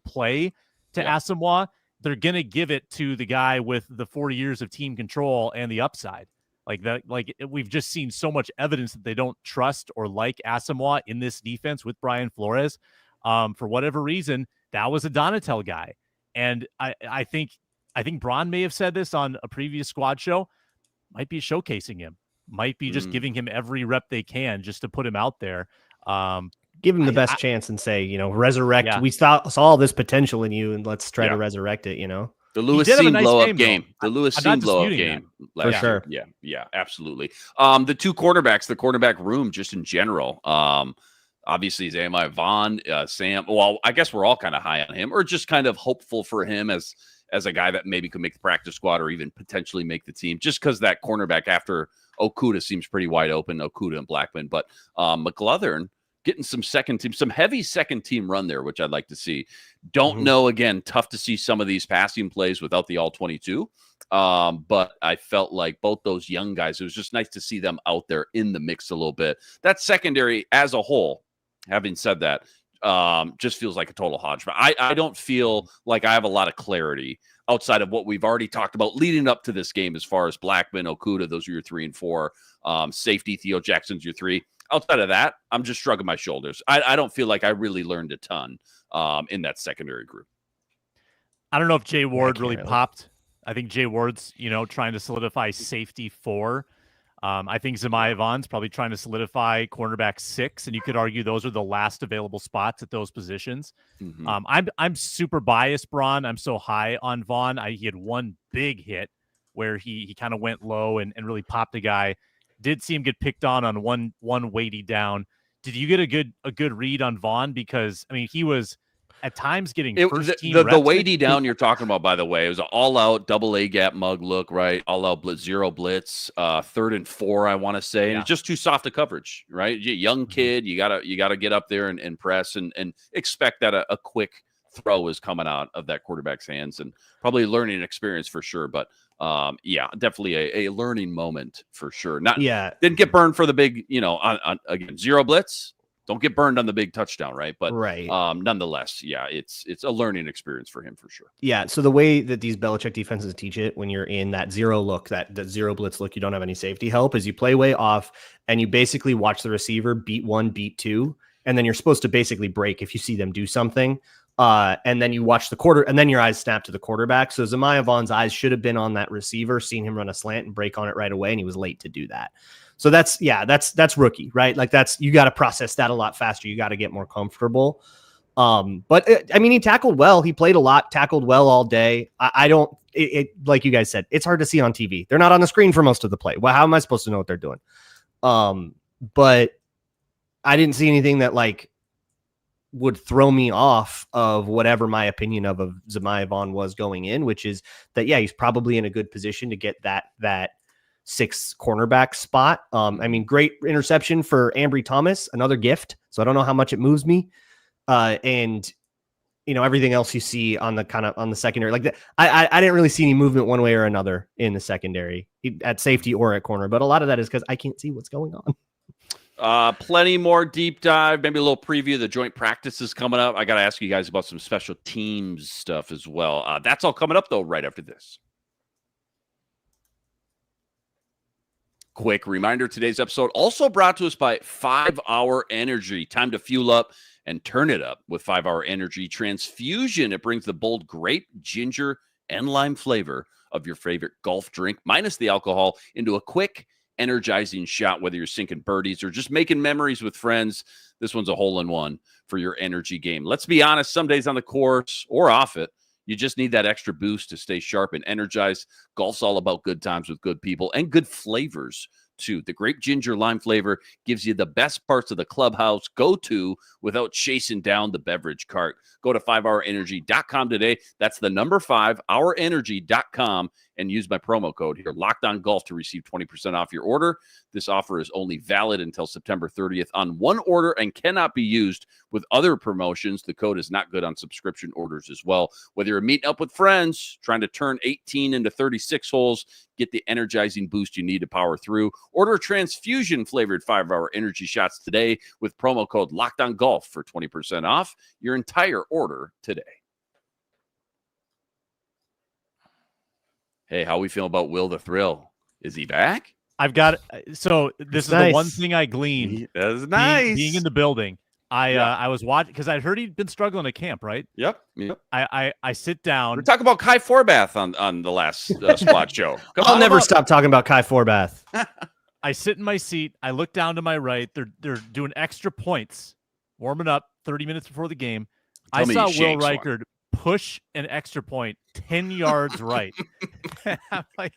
play to Asamoah, they're going to give it to the guy with the 40 years of team control and the upside. Like that, we've just seen so much evidence that they don't trust or like Asamoah in this defense with Brian Flores. For whatever reason, that was a Donatel guy. And I think Braun may have said this on a previous squad show, might be showcasing him, might be just giving him every rep they can just to put him out there. Give him the best chance and say, resurrect. Yeah. We saw all this potential in you, and let's try to resurrect it, The Lewis Cine blow-up game. The Lewis Cine blow-up game. For sure. Yeah, absolutely. The two quarterbacks, the quarterback room just in general. Obviously, Zamiah Vaughn, Sam. Well, I guess we're all kind of high on him, or just kind of hopeful for him as a guy that maybe could make the practice squad or even potentially make the team, just because that cornerback after Okudah seems pretty wide open, Okudah and Blackman. But McLaurin getting some heavy second team run there, which I'd like to see. Don't know, again, tough to see some of these passing plays without the all-22. But I felt like both those young guys, it was just nice to see them out there in the mix a little bit. That secondary as a whole, having said that, just feels like a total hodgepodge. I don't feel like I have a lot of clarity outside of what we've already talked about leading up to this game as far as Blackman, Okudah, those are your 3 and 4. Safety, Theo Jackson's your 3. Outside of that, I'm just shrugging my shoulders. I don't feel like I really learned a ton in that secondary group. I don't know if Jay Ward really popped. I think Jay Ward's, trying to solidify safety 4. I think Zamiah Vaughn's probably trying to solidify cornerback 6, and you could argue those are the last available spots at those positions. I'm super biased, Braun. I'm so high on Vaughn. He had one big hit where he kind of went low and really popped a guy. Did see him get picked on one weighty down. Did you get a good read on Vaughn? Because he was at times getting first team reps. The weighty down you're talking about, by the way, it was an all-out double A gap mug look, right? All-out blitz, 0 blitz, 3rd and 4, I want to say. And it's just too soft a coverage, right? Young kid, you gotta get up there and press and expect that a quick throw is coming out of that quarterback's hands, and probably learning experience for sure. But definitely a learning moment for sure. Didn't get burned for the big, on again, 0 blitz. Don't get burned on the big touchdown, right? But nonetheless, it's a learning experience for him for sure. Yeah. So the way that these Belichick defenses teach it, when you're in that 0 look, that 0 blitz look, you don't have any safety help, is you play way off and you basically watch the receiver beat 1, beat 2, and then you're supposed to basically break if you see them do something. And then you watch the quarter, and then your eyes snap to the quarterback. So Zamiah Vaughn's eyes should have been on that receiver, seen him run a slant and break on it right away, and he was late to do that. So that's rookie, right? Like you got to process that a lot faster. You got to get more comfortable. But he tackled well. He played a lot, tackled well all day. Like you guys said, it's hard to see on TV. They're not on the screen for most of the play. Well, how am I supposed to know what they're doing? But I didn't see anything that would throw me off of whatever my opinion of Zamiah Vaughn was going in, which is that, he's probably in a good position to get that 6th cornerback spot. Great interception for Ambry Thomas, another gift. So I don't know how much it moves me. And everything else you see on the secondary, like that, I didn't really see any movement one way or another in the secondary at safety or at corner, but a lot of that is because I can't see what's going on. Plenty more deep dive, maybe a little preview of the joint practices coming up. I got to ask you guys about some special teams stuff as well. That's all coming up, though, right after this. Quick reminder, today's episode also brought to us by 5 Hour Energy. Time to fuel up and turn it up with 5 Hour Energy Transfusion. It brings the bold grape, ginger, and lime flavor of your favorite golf drink, minus the alcohol, into a quick, energizing shot. Whether you're sinking birdies or just making memories with friends, this one's a hole-in-one for your energy game. Let's be honest, some days on the course or off it, you just need that extra boost to stay sharp and energized. Golf's all about good times with good people and good flavors too. The grape ginger lime flavor gives you the best parts of the clubhouse go-to without chasing down the beverage cart. Go to 5hourenergy.com today. That's the number 5hourenergy.com and use my promo code here, Locked On Golf, to receive 20% off your order. This offer is only valid until September 30th on one order and cannot be used with other promotions. The code is not good on subscription orders as well. Whether you're meeting up with friends, trying to turn 18 into 36 holes, get the energizing boost you need to power through. Order transfusion flavored 5 Hour Energy shots today with promo code Locked On Golf for 20% off your entire order today. Hey, how we feel about Will the Thrill? Is he back? I've got so this is nice. The one thing I gleaned. That's nice. Being in the building. I was watching because I'd heard he'd been struggling at camp, right? Yep. I sit down. We're talking about Kai Forbath on the last squad show. I'll never stop talking about Kai Forbath. I sit in my seat. I look down to my right. They're doing extra points, warming up 30 minutes before the game. I saw Will Reichard push an extra point 10 yards right. I'm like,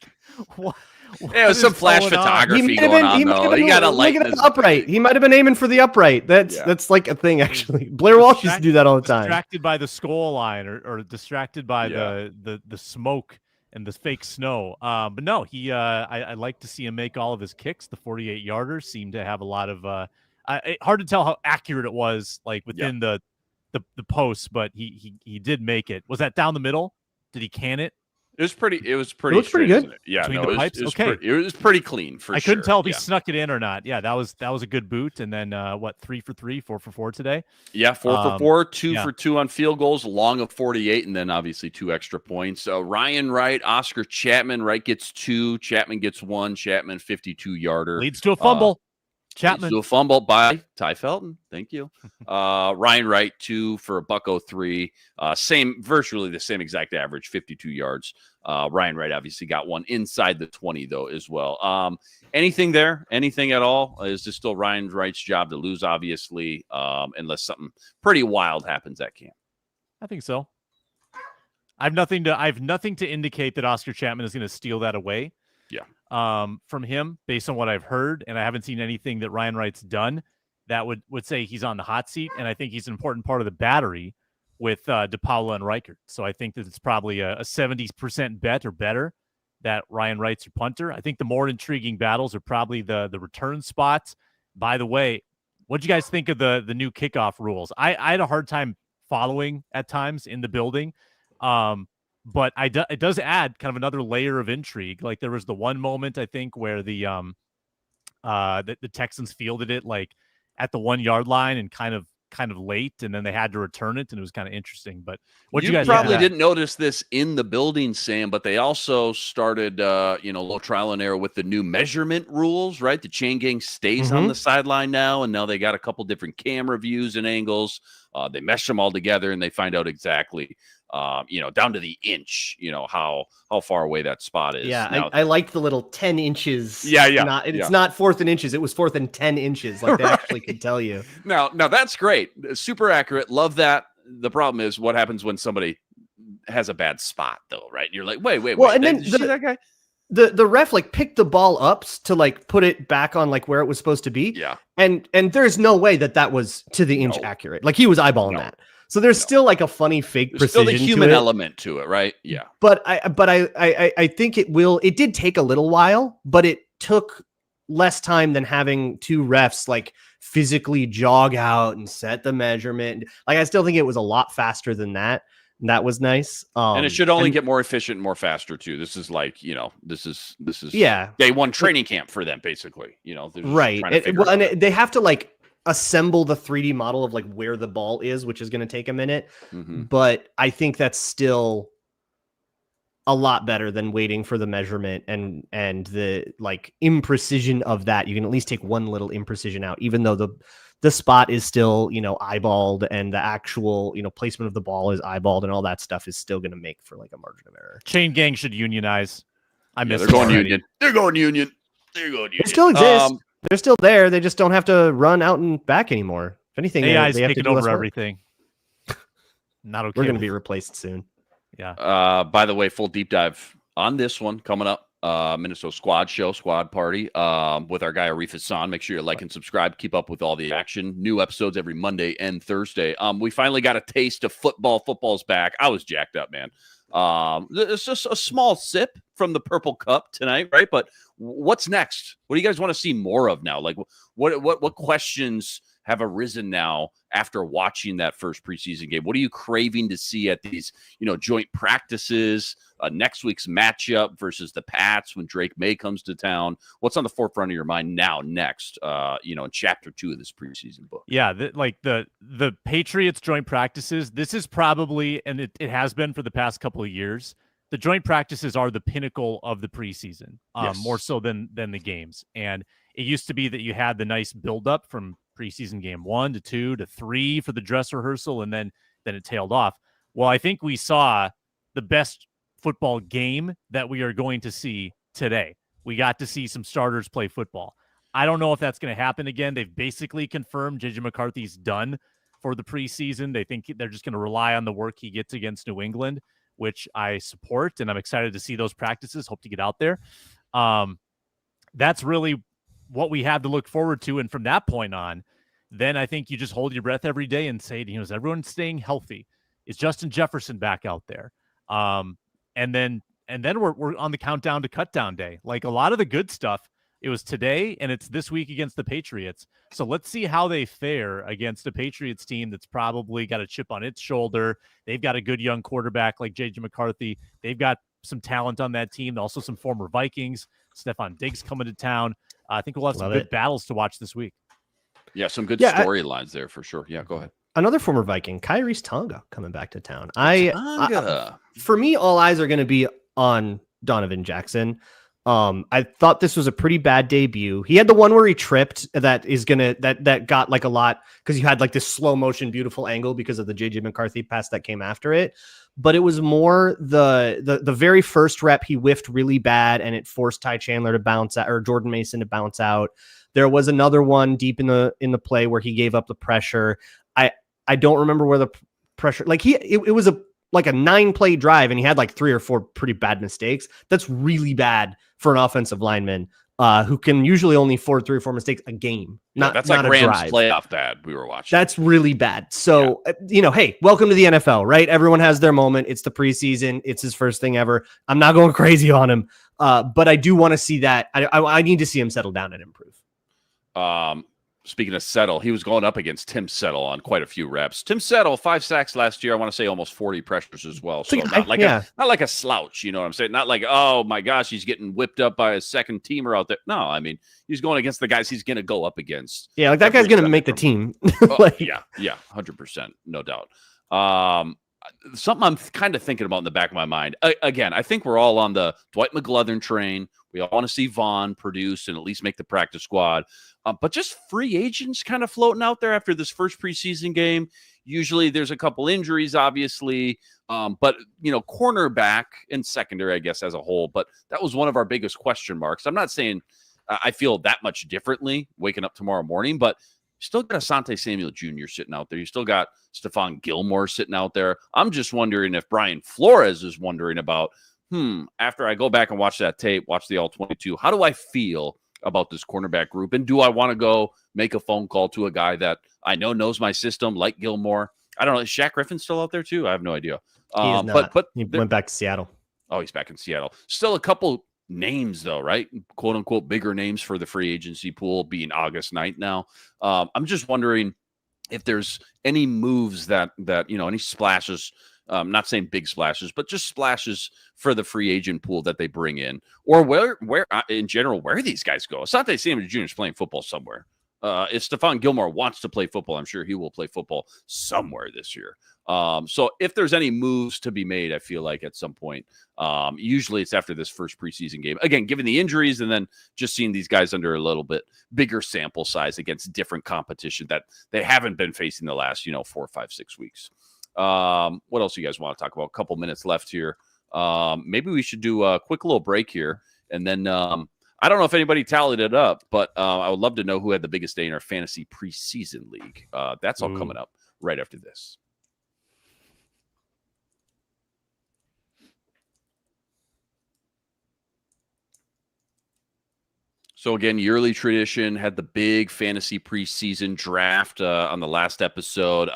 what? Yeah, it was some flash photography going on, though. You got to lighten the upright. He might have been aiming for the upright. That's like a thing, actually. Blair Walsh used to do that all the time. Distracted by the skull line or distracted by the smoke and the fake snow. But no, I like to see him make all of his kicks. The 48-yarders seem to have a lot of hard to tell how accurate it was, like within the post, but he did make it. Was that down the middle? Did he can it? It was pretty pretty good. Yeah, between the pipes. It was pretty clean for sure. I couldn't tell if he snuck it in or not. Yeah, that was a good boot. And then 3 for 3, 4 for 4 today. Yeah, 4 for 4, 2 for 2 on field goals, long of 48, and then obviously 2 extra points. Ryan Wright, Oscar Chapman. Wright gets 2, Chapman gets 1. Chapman 52-yarder leads to a fumble. Chapman to a fumble by Ty Felton. Thank you. Ryan Wright 2 for a $103. Virtually the same exact average, 52 yards. Ryan Wright obviously got one inside the 20 though as well. Anything there? Anything at all? Is this still Ryan Wright's job to lose? Obviously, unless something pretty wild happens at camp. I think so. I have nothing to indicate that Oscar Chapman is going to steal that away. Yeah. From him, based on what I've heard, and I haven't seen anything that Ryan Wright's done that would say he's on the hot seat, and I think he's an important part of the battery with DePaula and Reichert. So I think that it's probably a 70% bet or better that Ryan Wright's your punter. I think the more intriguing battles are probably the return spots. By the way, what do you guys think of the new kickoff rules? I had a hard time following at times in the building. But it does add kind of another layer of intrigue. Like there was the one moment I think where the Texans fielded it like at the 1 yard line and kind of late, and then they had to return it, and it was kind of interesting. But what you guys probably didn't notice this in the building, Sam, but they also started a little trial and error with the new measurement rules, right? The chain gang stays on the sideline now, and now they got a couple different camera views and angles. They mesh them all together, and they find out exactly. Down to the inch, how far away that spot is. Yeah, now, I like the little 10 inches. Yeah. It's not 4th and inches. It was 4th and 10 inches. Like they actually could tell you. Now that's great. Super accurate. Love that. The problem is what happens when somebody has a bad spot though, right? And you're like, wait. Well, and then did you see that guy? The ref like picked the ball up to like put it back on like where it was supposed to be. Yeah. And there's no way that was to the inch accurate. Like he was eyeballing that. So there's still like a funny fake There's precision. Still the human element to it, right? Yeah. But I think it did take a little while, but it took less time than having 2 refs like physically jog out and set the measurement. Like I still think it was a lot faster than that. And that was nice. And it should only get more efficient and more faster too. This is like, this is day one training camp for them, basically. Right. They have to like assemble the 3D model of like where the ball is, which is going to take a minute. But I think that's still a lot better than waiting for the measurement and the like imprecision of that. You can at least take one little imprecision out, even though the spot is still, eyeballed and the actual, placement of the ball is eyeballed and all that stuff is still going to make for like a margin of error. Chain gang should unionize. They're going union. They're going union. It still exists. They're still there. They just don't have to run out and back anymore. If anything, AI's they have taking to do over everything. Not okay. We're going to be replaced soon. Yeah. By the way, full deep dive on this one coming up. Minnesota squad party with our guy Arif Hassan. Make sure you like and subscribe. Keep up with all the action. New episodes every Monday and Thursday. We finally got a taste of football. Football's back. I was jacked up, man. It's just a small sip from the Purple Cup tonight, right? But what's next? What do you guys want to see more of now? Like, what questions have arisen now after watching that first preseason game? What are you craving to see at these, joint practices? Next week's matchup versus the Pats when Drake May comes to town. What's on the forefront of your mind now? Next, in chapter 2 of this preseason book. Yeah, the Patriots joint practices. This is probably, and it has been for the past couple of years. The joint practices are the pinnacle of the preseason, more so than the games. And it used to be that you had the nice buildup from preseason game 1 to 2 to 3 for the dress rehearsal, and then it tailed off. Well, I think we saw the best football game that we are going to see today. We got to see some starters play football. I don't know if that's going to happen again. They've basically confirmed JJ McCarthy's done for the preseason. They think they're just going to rely on the work he gets against New England, which I support, and I'm excited to see those practices. Hope to get out there. That's really what we have to look forward to. And from that point on, then I think you just hold your breath every day and say, is everyone staying healthy? Is Justin Jefferson back out there? And then we're on the countdown to cutdown day. Like a lot of the good stuff, it was today and it's this week against the Patriots. So let's see how they fare against a Patriots team that's probably got a chip on its shoulder. They've got a good young quarterback like J.J. McCarthy. They've got some talent on that team. Also some former Vikings. Stephon Diggs coming to town. I think we'll have some good battles to watch this week. Yeah, some good storylines there for sure. Yeah, go ahead. Another former Viking, Kyrie's Tonga, coming back to town. For me, all eyes are going to be on Donovan Jackson. I thought this was a pretty bad debut. He had the one where he tripped that got like a lot because you had like this slow motion, beautiful angle because of the JJ McCarthy pass that came after it. But it was more the very first rep he whiffed really bad and it forced Ty Chandler to bounce out or Jordan Mason to bounce out. There was another one deep in the play where he gave up the pressure. I don't remember where the pressure, like it was a 9-play drive and he had like 3 or 4 pretty bad mistakes. That's really bad for an offensive lineman who can usually only 3 or 4 mistakes a game. That's like Rams playoff bad we were watching. That's really bad. So, hey, welcome to the NFL, right? Everyone has their moment. It's the preseason. It's his first thing ever. I'm not going crazy on him. But I do want to see that. I need to see him settle down and improve. Speaking of Settle, he was going up against Tim Settle on quite a few reps. Tim Settle, 5 sacks last year. I want to say almost 40 pressures as well. So not like a slouch, you know what I'm saying? Not like, oh my gosh, he's getting whipped up by a second teamer out there. No, I mean, he's going against the guys he's going to go up against. Yeah, like that guy's going to make the team. Yeah, 100%, no doubt. Something I'm kind of thinking about in the back of my mind. Again, I think we're all on the Dwight McGlothern train. We all want to see Vaughn produce and at least make the practice squad. But just free agents kind of floating out there after this first preseason game. Usually there's a couple injuries, obviously. But, cornerback and secondary, I guess, as a whole. But that was one of our biggest question marks. I'm not saying I feel that much differently waking up tomorrow morning, but you still got Asante Samuel Jr. sitting out there. You still got Stephon Gilmore sitting out there. I'm just wondering if Brian Flores is wondering about, after I go back and watch that tape, watch the All-22, how do I feel about this cornerback group? And do I want to go make a phone call to a guy that I know knows my system, like Gilmore? I don't know. Is Shaq Griffin still out there too? I have no idea. He is not. But he went back to Seattle. Oh, he's back in Seattle. Still a couple names though, right? Quote unquote bigger names for the free agency pool being August 9th now. I'm just wondering if there's any moves that any splashes. Not saying big splashes, but just splashes for the free agent pool that they bring in, or where in general, where these guys go. Asante Samuel Jr. is playing football somewhere. If Stephon Gilmore wants to play football, I'm sure he will play football somewhere this year. So if there's any moves to be made, I feel like at some point, usually it's after this first preseason game. Again, given the injuries and then just seeing these guys under a little bit bigger sample size against different competition that they haven't been facing the last, 4, 5, 6 weeks. What else do you guys want to talk about? A couple minutes left here. Maybe we should do a quick little break here. And then I don't know if anybody tallied it up, but I would love to know who had the biggest day in our fantasy preseason league. That's all coming up right after this. So again, yearly tradition, had the big fantasy preseason draft on the last episode.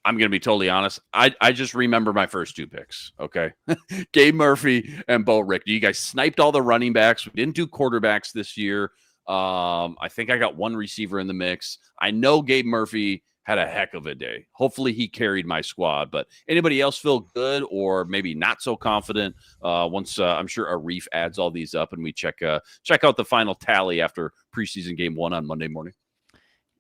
I'm going to be totally honest. I just remember my first 2 picks. Okay. Gabe Murphy and Bo Rick. You guys sniped all the running backs. We didn't do quarterbacks this year. I think I got 1 receiver in the mix. I know Gabe Murphy had a heck of a day. Hopefully he carried my squad, but anybody else feel good or maybe not so confident once I'm sure Arif adds all these up and we check out the final tally after preseason game 1 on Monday morning.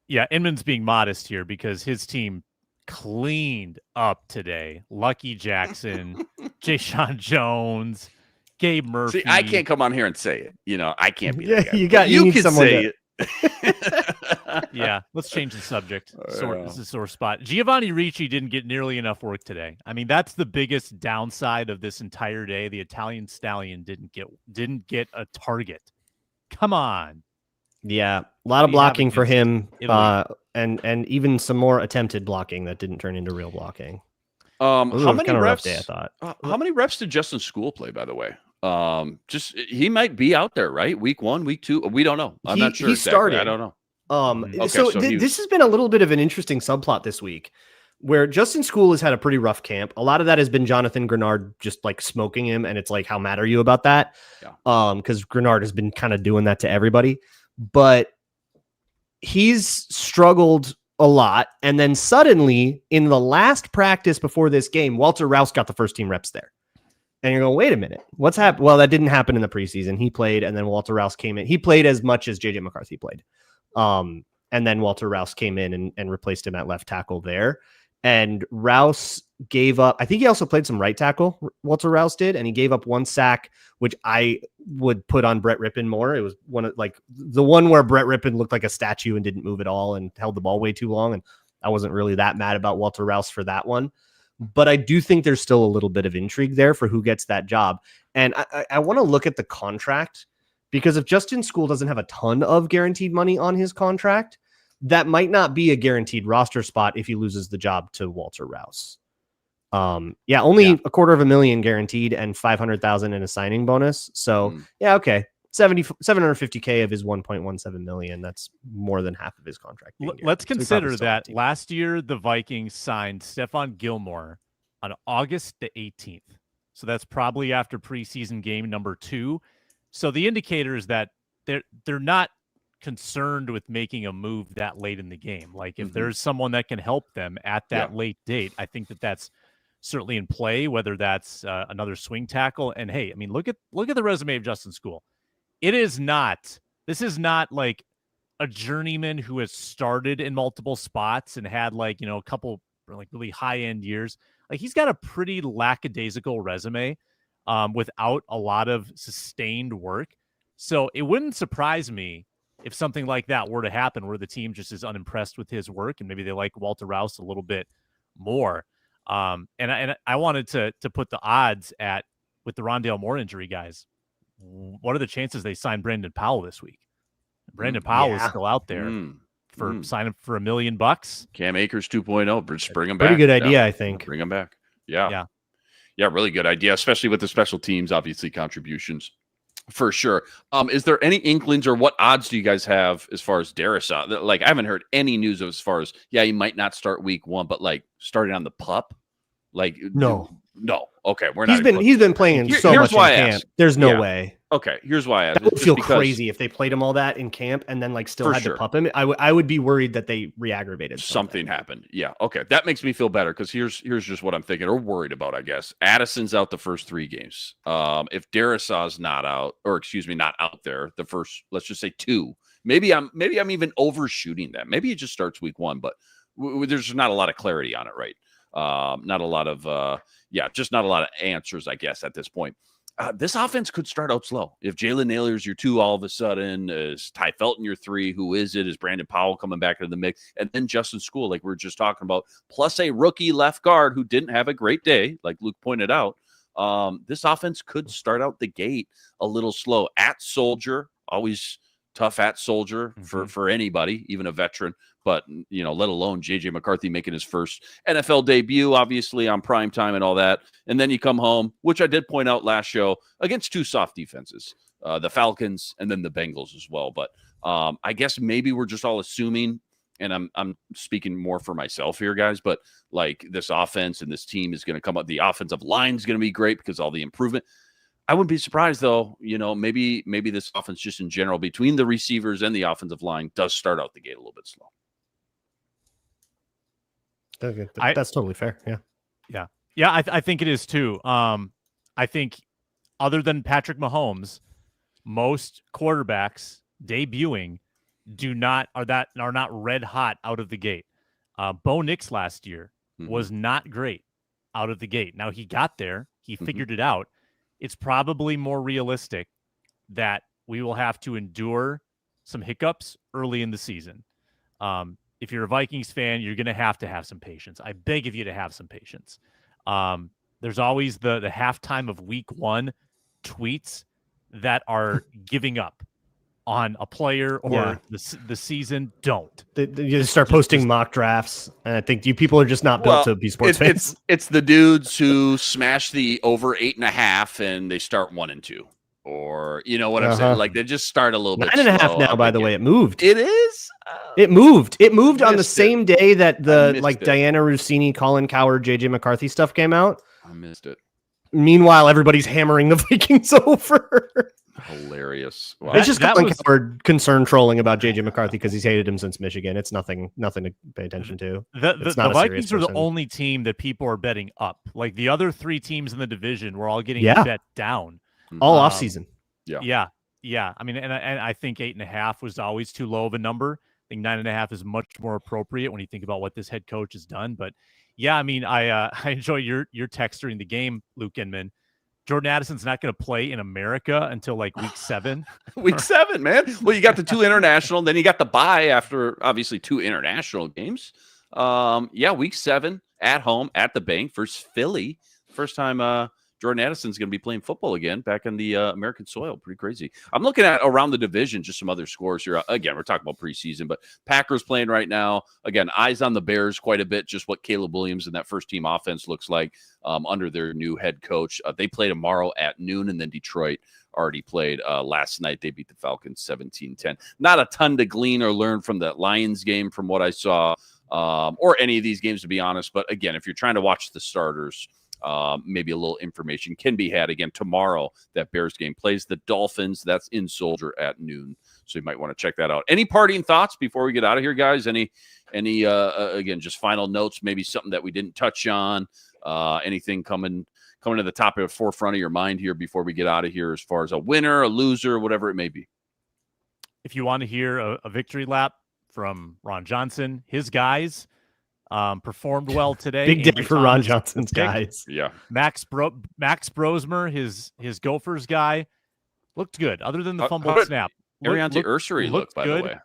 Yeah. Inman's being modest here because his team cleaned up today. Lucky Jackson, Jayshon Jones, Gabe Murphy. See, I can't come on here and say it. I can't be that guy. You can say it. Yeah, let's change the subject. This is a sore spot. Giovanni Ricci didn't get nearly enough work today. I mean, that's the biggest downside of this entire day. The Italian Stallion didn't get a target. Come on. Yeah, a lot of We have blocking for against him, Italy. and even some more attempted blocking that didn't turn into real blocking. How many kind of rough reps? day, I thought. How many reps did Justin School play? By the way, just he might be out there, right? Week 1, week 2, we don't know. I'm not sure He exactly. started. I don't know. Mhm. Okay, So, so this has been a little bit of an interesting subplot this week, where Justin School has had a pretty rough camp. A lot of that has been Jonathan Grenard just like smoking him, and it's like, how mad are you about that? Yeah. Because Grenard has been kind of doing that to everybody, but he's struggled a lot. And then suddenly, in the last practice before this game, Walter Rouse got the first team reps there. And you're going, wait a minute, what's happened? Well, that didn't happen in the preseason. He played, and then Walter Rouse came in. He played as much as JJ McCarthy played. And then Walter Rouse came in and replaced him at left tackle there. And Rouse gave up, I think he also played some right tackle, Walter Rouse did, and he gave up 1 sack, which I would put on Brett Rippon more. It was one of like the one where Brett Rippon looked like a statue and didn't move at all and held the ball way too long. And I wasn't really that mad about Walter Rouse for that one. But I do think there's still a little bit of intrigue there for who gets that job. And I want to look at the contract, because if Justin School doesn't have a ton of guaranteed money on his contract, that might not be a guaranteed roster spot if he loses the job to Walter Rouse. Only $250,000 guaranteed and $500,000 in a signing bonus. So okay. 750K of his 1.17 million. That's more than half of his contract. Let's consider that last year the Vikings signed Stephon Gilmore on August the 18th. So that's probably after preseason game number 2. So the indicator is that they're not concerned with making a move that late in the game. Like if there's someone that can help them at that late date, I think that's certainly in play, whether that's another swing tackle. And hey, I mean, look at the resume of Justin School. This is not like a journeyman who has started in multiple spots and had like, a couple like really high end years. Like he's got a pretty lackadaisical resume without a lot of sustained work. So it wouldn't surprise me if something like that were to happen, where the team just is unimpressed with his work and maybe they like Walter Rouse a little bit more. And I wanted to put the odds at, with the Rondale Moore injury, guys, what are the chances they sign Brandon Powell this week? Brandon Powell is still out there for signing for $1 million. Cam Akers 2.0. Just bring him back. Pretty good idea, I think. Bring him back. Yeah, really good idea, especially with the special teams, obviously, contributions. For sure. Is there any inklings, or what odds do you guys have as far as Darrisaw? Like, I haven't heard any news of as far as, he might not start week 1, but like starting on the pup. Like, no. Okay, He's been playing so much in camp. There's no way. Okay, here's why I asked. That would feel crazy if they played him all that in camp and then like still had to pup him. I would be worried that they re-aggravated something happened. Yeah, okay, that makes me feel better, because here's just what I'm thinking, or worried about, I guess. Addison's out the first 3 games. If Darrisaw's not out there the first, let's just say 2. Maybe I'm even overshooting that. Maybe it just starts week 1, but there's not a lot of clarity on it, right? Not a lot of just not a lot of answers, I guess, at this point. This offense could start out slow. If Jalen Nailor's your 2 all of a sudden, is Ty Felton your 3? Who is it? Is Brandon Powell coming back into the mix? And then Justin School, like we were just talking about, plus a rookie left guard who didn't have a great day, like Luke pointed out. This offense could start out the gate a little slow. At Soldier, always tough at Soldier for anybody, even a veteran. But, let alone JJ McCarthy making his first NFL debut, obviously on prime time and all that. And then you come home, which I did point out last show, against 2 soft defenses, the Falcons and then the Bengals as well. But I guess maybe we're just all assuming, and I'm speaking more for myself here, guys, but like this offense and this team is going to come up. The offensive line is going to be great because all the improvement. I wouldn't be surprised, though, maybe this offense just in general, between the receivers and the offensive line, does start out the gate a little bit slow. That's totally fair. Yeah. I think it is too. I think other than Patrick Mahomes, most quarterbacks debuting are not red hot out of the gate. Bo Nix last year was not great out of the gate. Now he got there, he figured it out. It's probably more realistic that we will have to endure some hiccups early in the season. If you're a Vikings fan, you're going to have some patience. I beg of you to have some patience. There's always the halftime of week 1 tweets that are giving up. on a player or the season, don't. You just start posting mock drafts, and I think people are just not built to be sports fans. It's the dudes who smash the over 8.5 and they start 1 and 2, or you know what I'm saying? Like they just start a little bit 9.5 now. By the way, it moved. It is. It moved. It moved on the same day that the Diana Rossini, Colin Cowherd, JJ McCarthy stuff came out. I missed it. Meanwhile, everybody's hammering the Vikings over. Hilarious. Wow. It's just Colin Cowherd concern trolling about JJ McCarthy because he's hated him since Michigan. It's nothing to pay attention to. The Vikings are the only team that people are betting up. Like the other 3 teams in the division were all getting bet down all off season. Yeah. I mean, and I think 8.5 was always too low of a number. I think 9.5 is much more appropriate when you think about what this head coach has done. But yeah, I mean, I enjoy your text during the game, Luke Inman. Jordan Addison's not going to play in America until like week 7. Week 7, man. Well, you got the 2 international, then you got the bye after obviously 2 international games. Week 7 at home at the bank versus Philly. First time Jordan Addison's going to be playing football again back on the American soil. Pretty crazy. I'm looking at around the division, just some other scores here. Again, we're talking about preseason, but Packers playing right now. Again, eyes on the Bears quite a bit, just what Caleb Williams and that first team offense looks like under their new head coach. They play tomorrow at noon, and then Detroit already played last night. They beat the Falcons 17-10. Not a ton to glean or learn from that Lions game from what I saw, or any of these games, to be honest. But again, if you're trying to watch the starters, maybe a little information can be had. Again, tomorrow, that Bears game plays the Dolphins. That's in Soldier at noon. So you might want to check that out. Any parting thoughts before we get out of here, guys? Any again, just final notes, maybe something that we didn't touch on, anything coming to the top of the forefront of your mind here before we get out of here as far as a winner, a loser, whatever it may be? If you want to hear a victory lap from Ron Johnson, his guys performed well today. Big day for Ron Johnson's guys. Yeah. Max Brosmer, his Gophers guy, looked good. Other than the fumble snap, Ariante Ursary looked by good. the way.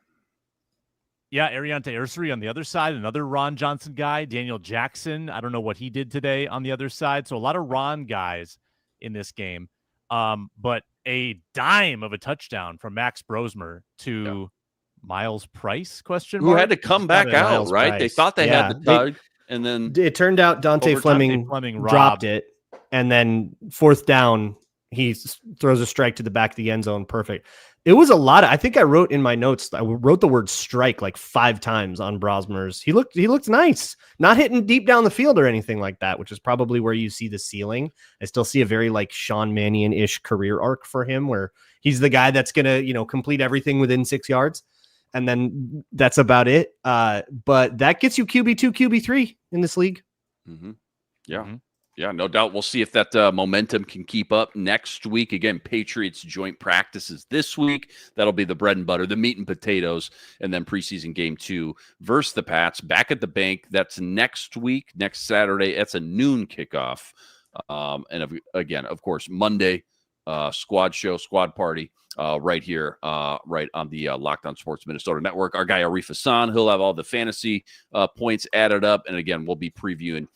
Yeah, Ariante Ursary on the other side, another Ron Johnson guy. Daniel Jackson, I don't know what he did today on the other side. So a lot of Ron guys in this game. But a dime of a touchdown from Max Brosmer to Miles Price, who had to come back out, right? Price. They thought they had the tug, and then it turned out Dante Fleming dropped it, and then 4th down, he throws a strike to the back of the end zone. Perfect. It was a lot. I think I wrote in my notes, I wrote the word strike like 5 times on Brosmer's. He looked nice, not hitting deep down the field or anything like that, which is probably where you see the ceiling. I still see a very like Sean Mannion-ish career arc for him, where he's the guy that's going to, complete everything within 6 yards. And then that's about it. But that gets you QB2, QB3 in this league. Mm-hmm. Yeah. Mm-hmm. Yeah, no doubt. We'll see if that momentum can keep up next week. Again, Patriots joint practices this week. That'll be the bread and butter, the meat and potatoes. And then preseason game 2 versus the Pats back at the bank. That's next week, next Saturday. That's a noon kickoff. And again, of course, Monday, squad party. Right here, right on the Locked On Sports Minnesota Network. Our guy Arif Hassan, he'll have all the fantasy points added up. And again, we'll be previewing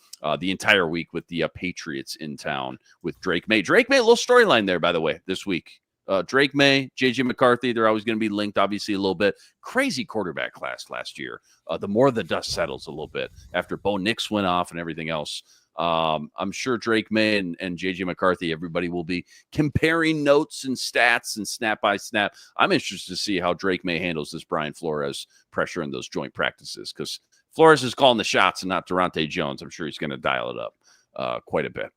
the entire week with the Patriots in town with Drake May. Drake May, a little storyline there, by the way, this week. Drake May, JJ McCarthy, they're always going to be linked, obviously, a little bit. Crazy quarterback class last year. The more the dust settles a little bit after Bo Nix went off and everything else. I'm sure Drake May and JJ McCarthy, everybody will be comparing notes and stats and snap by snap. I'm interested to see how Drake May handles this Brian Flores pressure in those joint practices, because Flores is calling the shots and not Durante Jones. I'm sure he's going to dial it up quite a bit.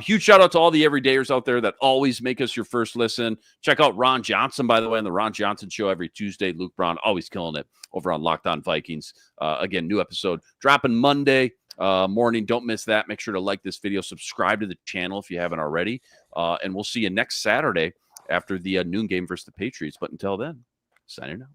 Huge shout out to all the everydayers out there that always make us your first listen. Check out Ron Johnson, by the way, on the Ron Johnson Show every Tuesday. Luke Braun always killing it over on Locked On Vikings. Again, new episode dropping Monday morning. Don't miss that. Make sure to like this video, subscribe to the channel if you haven't already, and we'll see you next Saturday after the noon game versus the Patriots. But until then, signing out.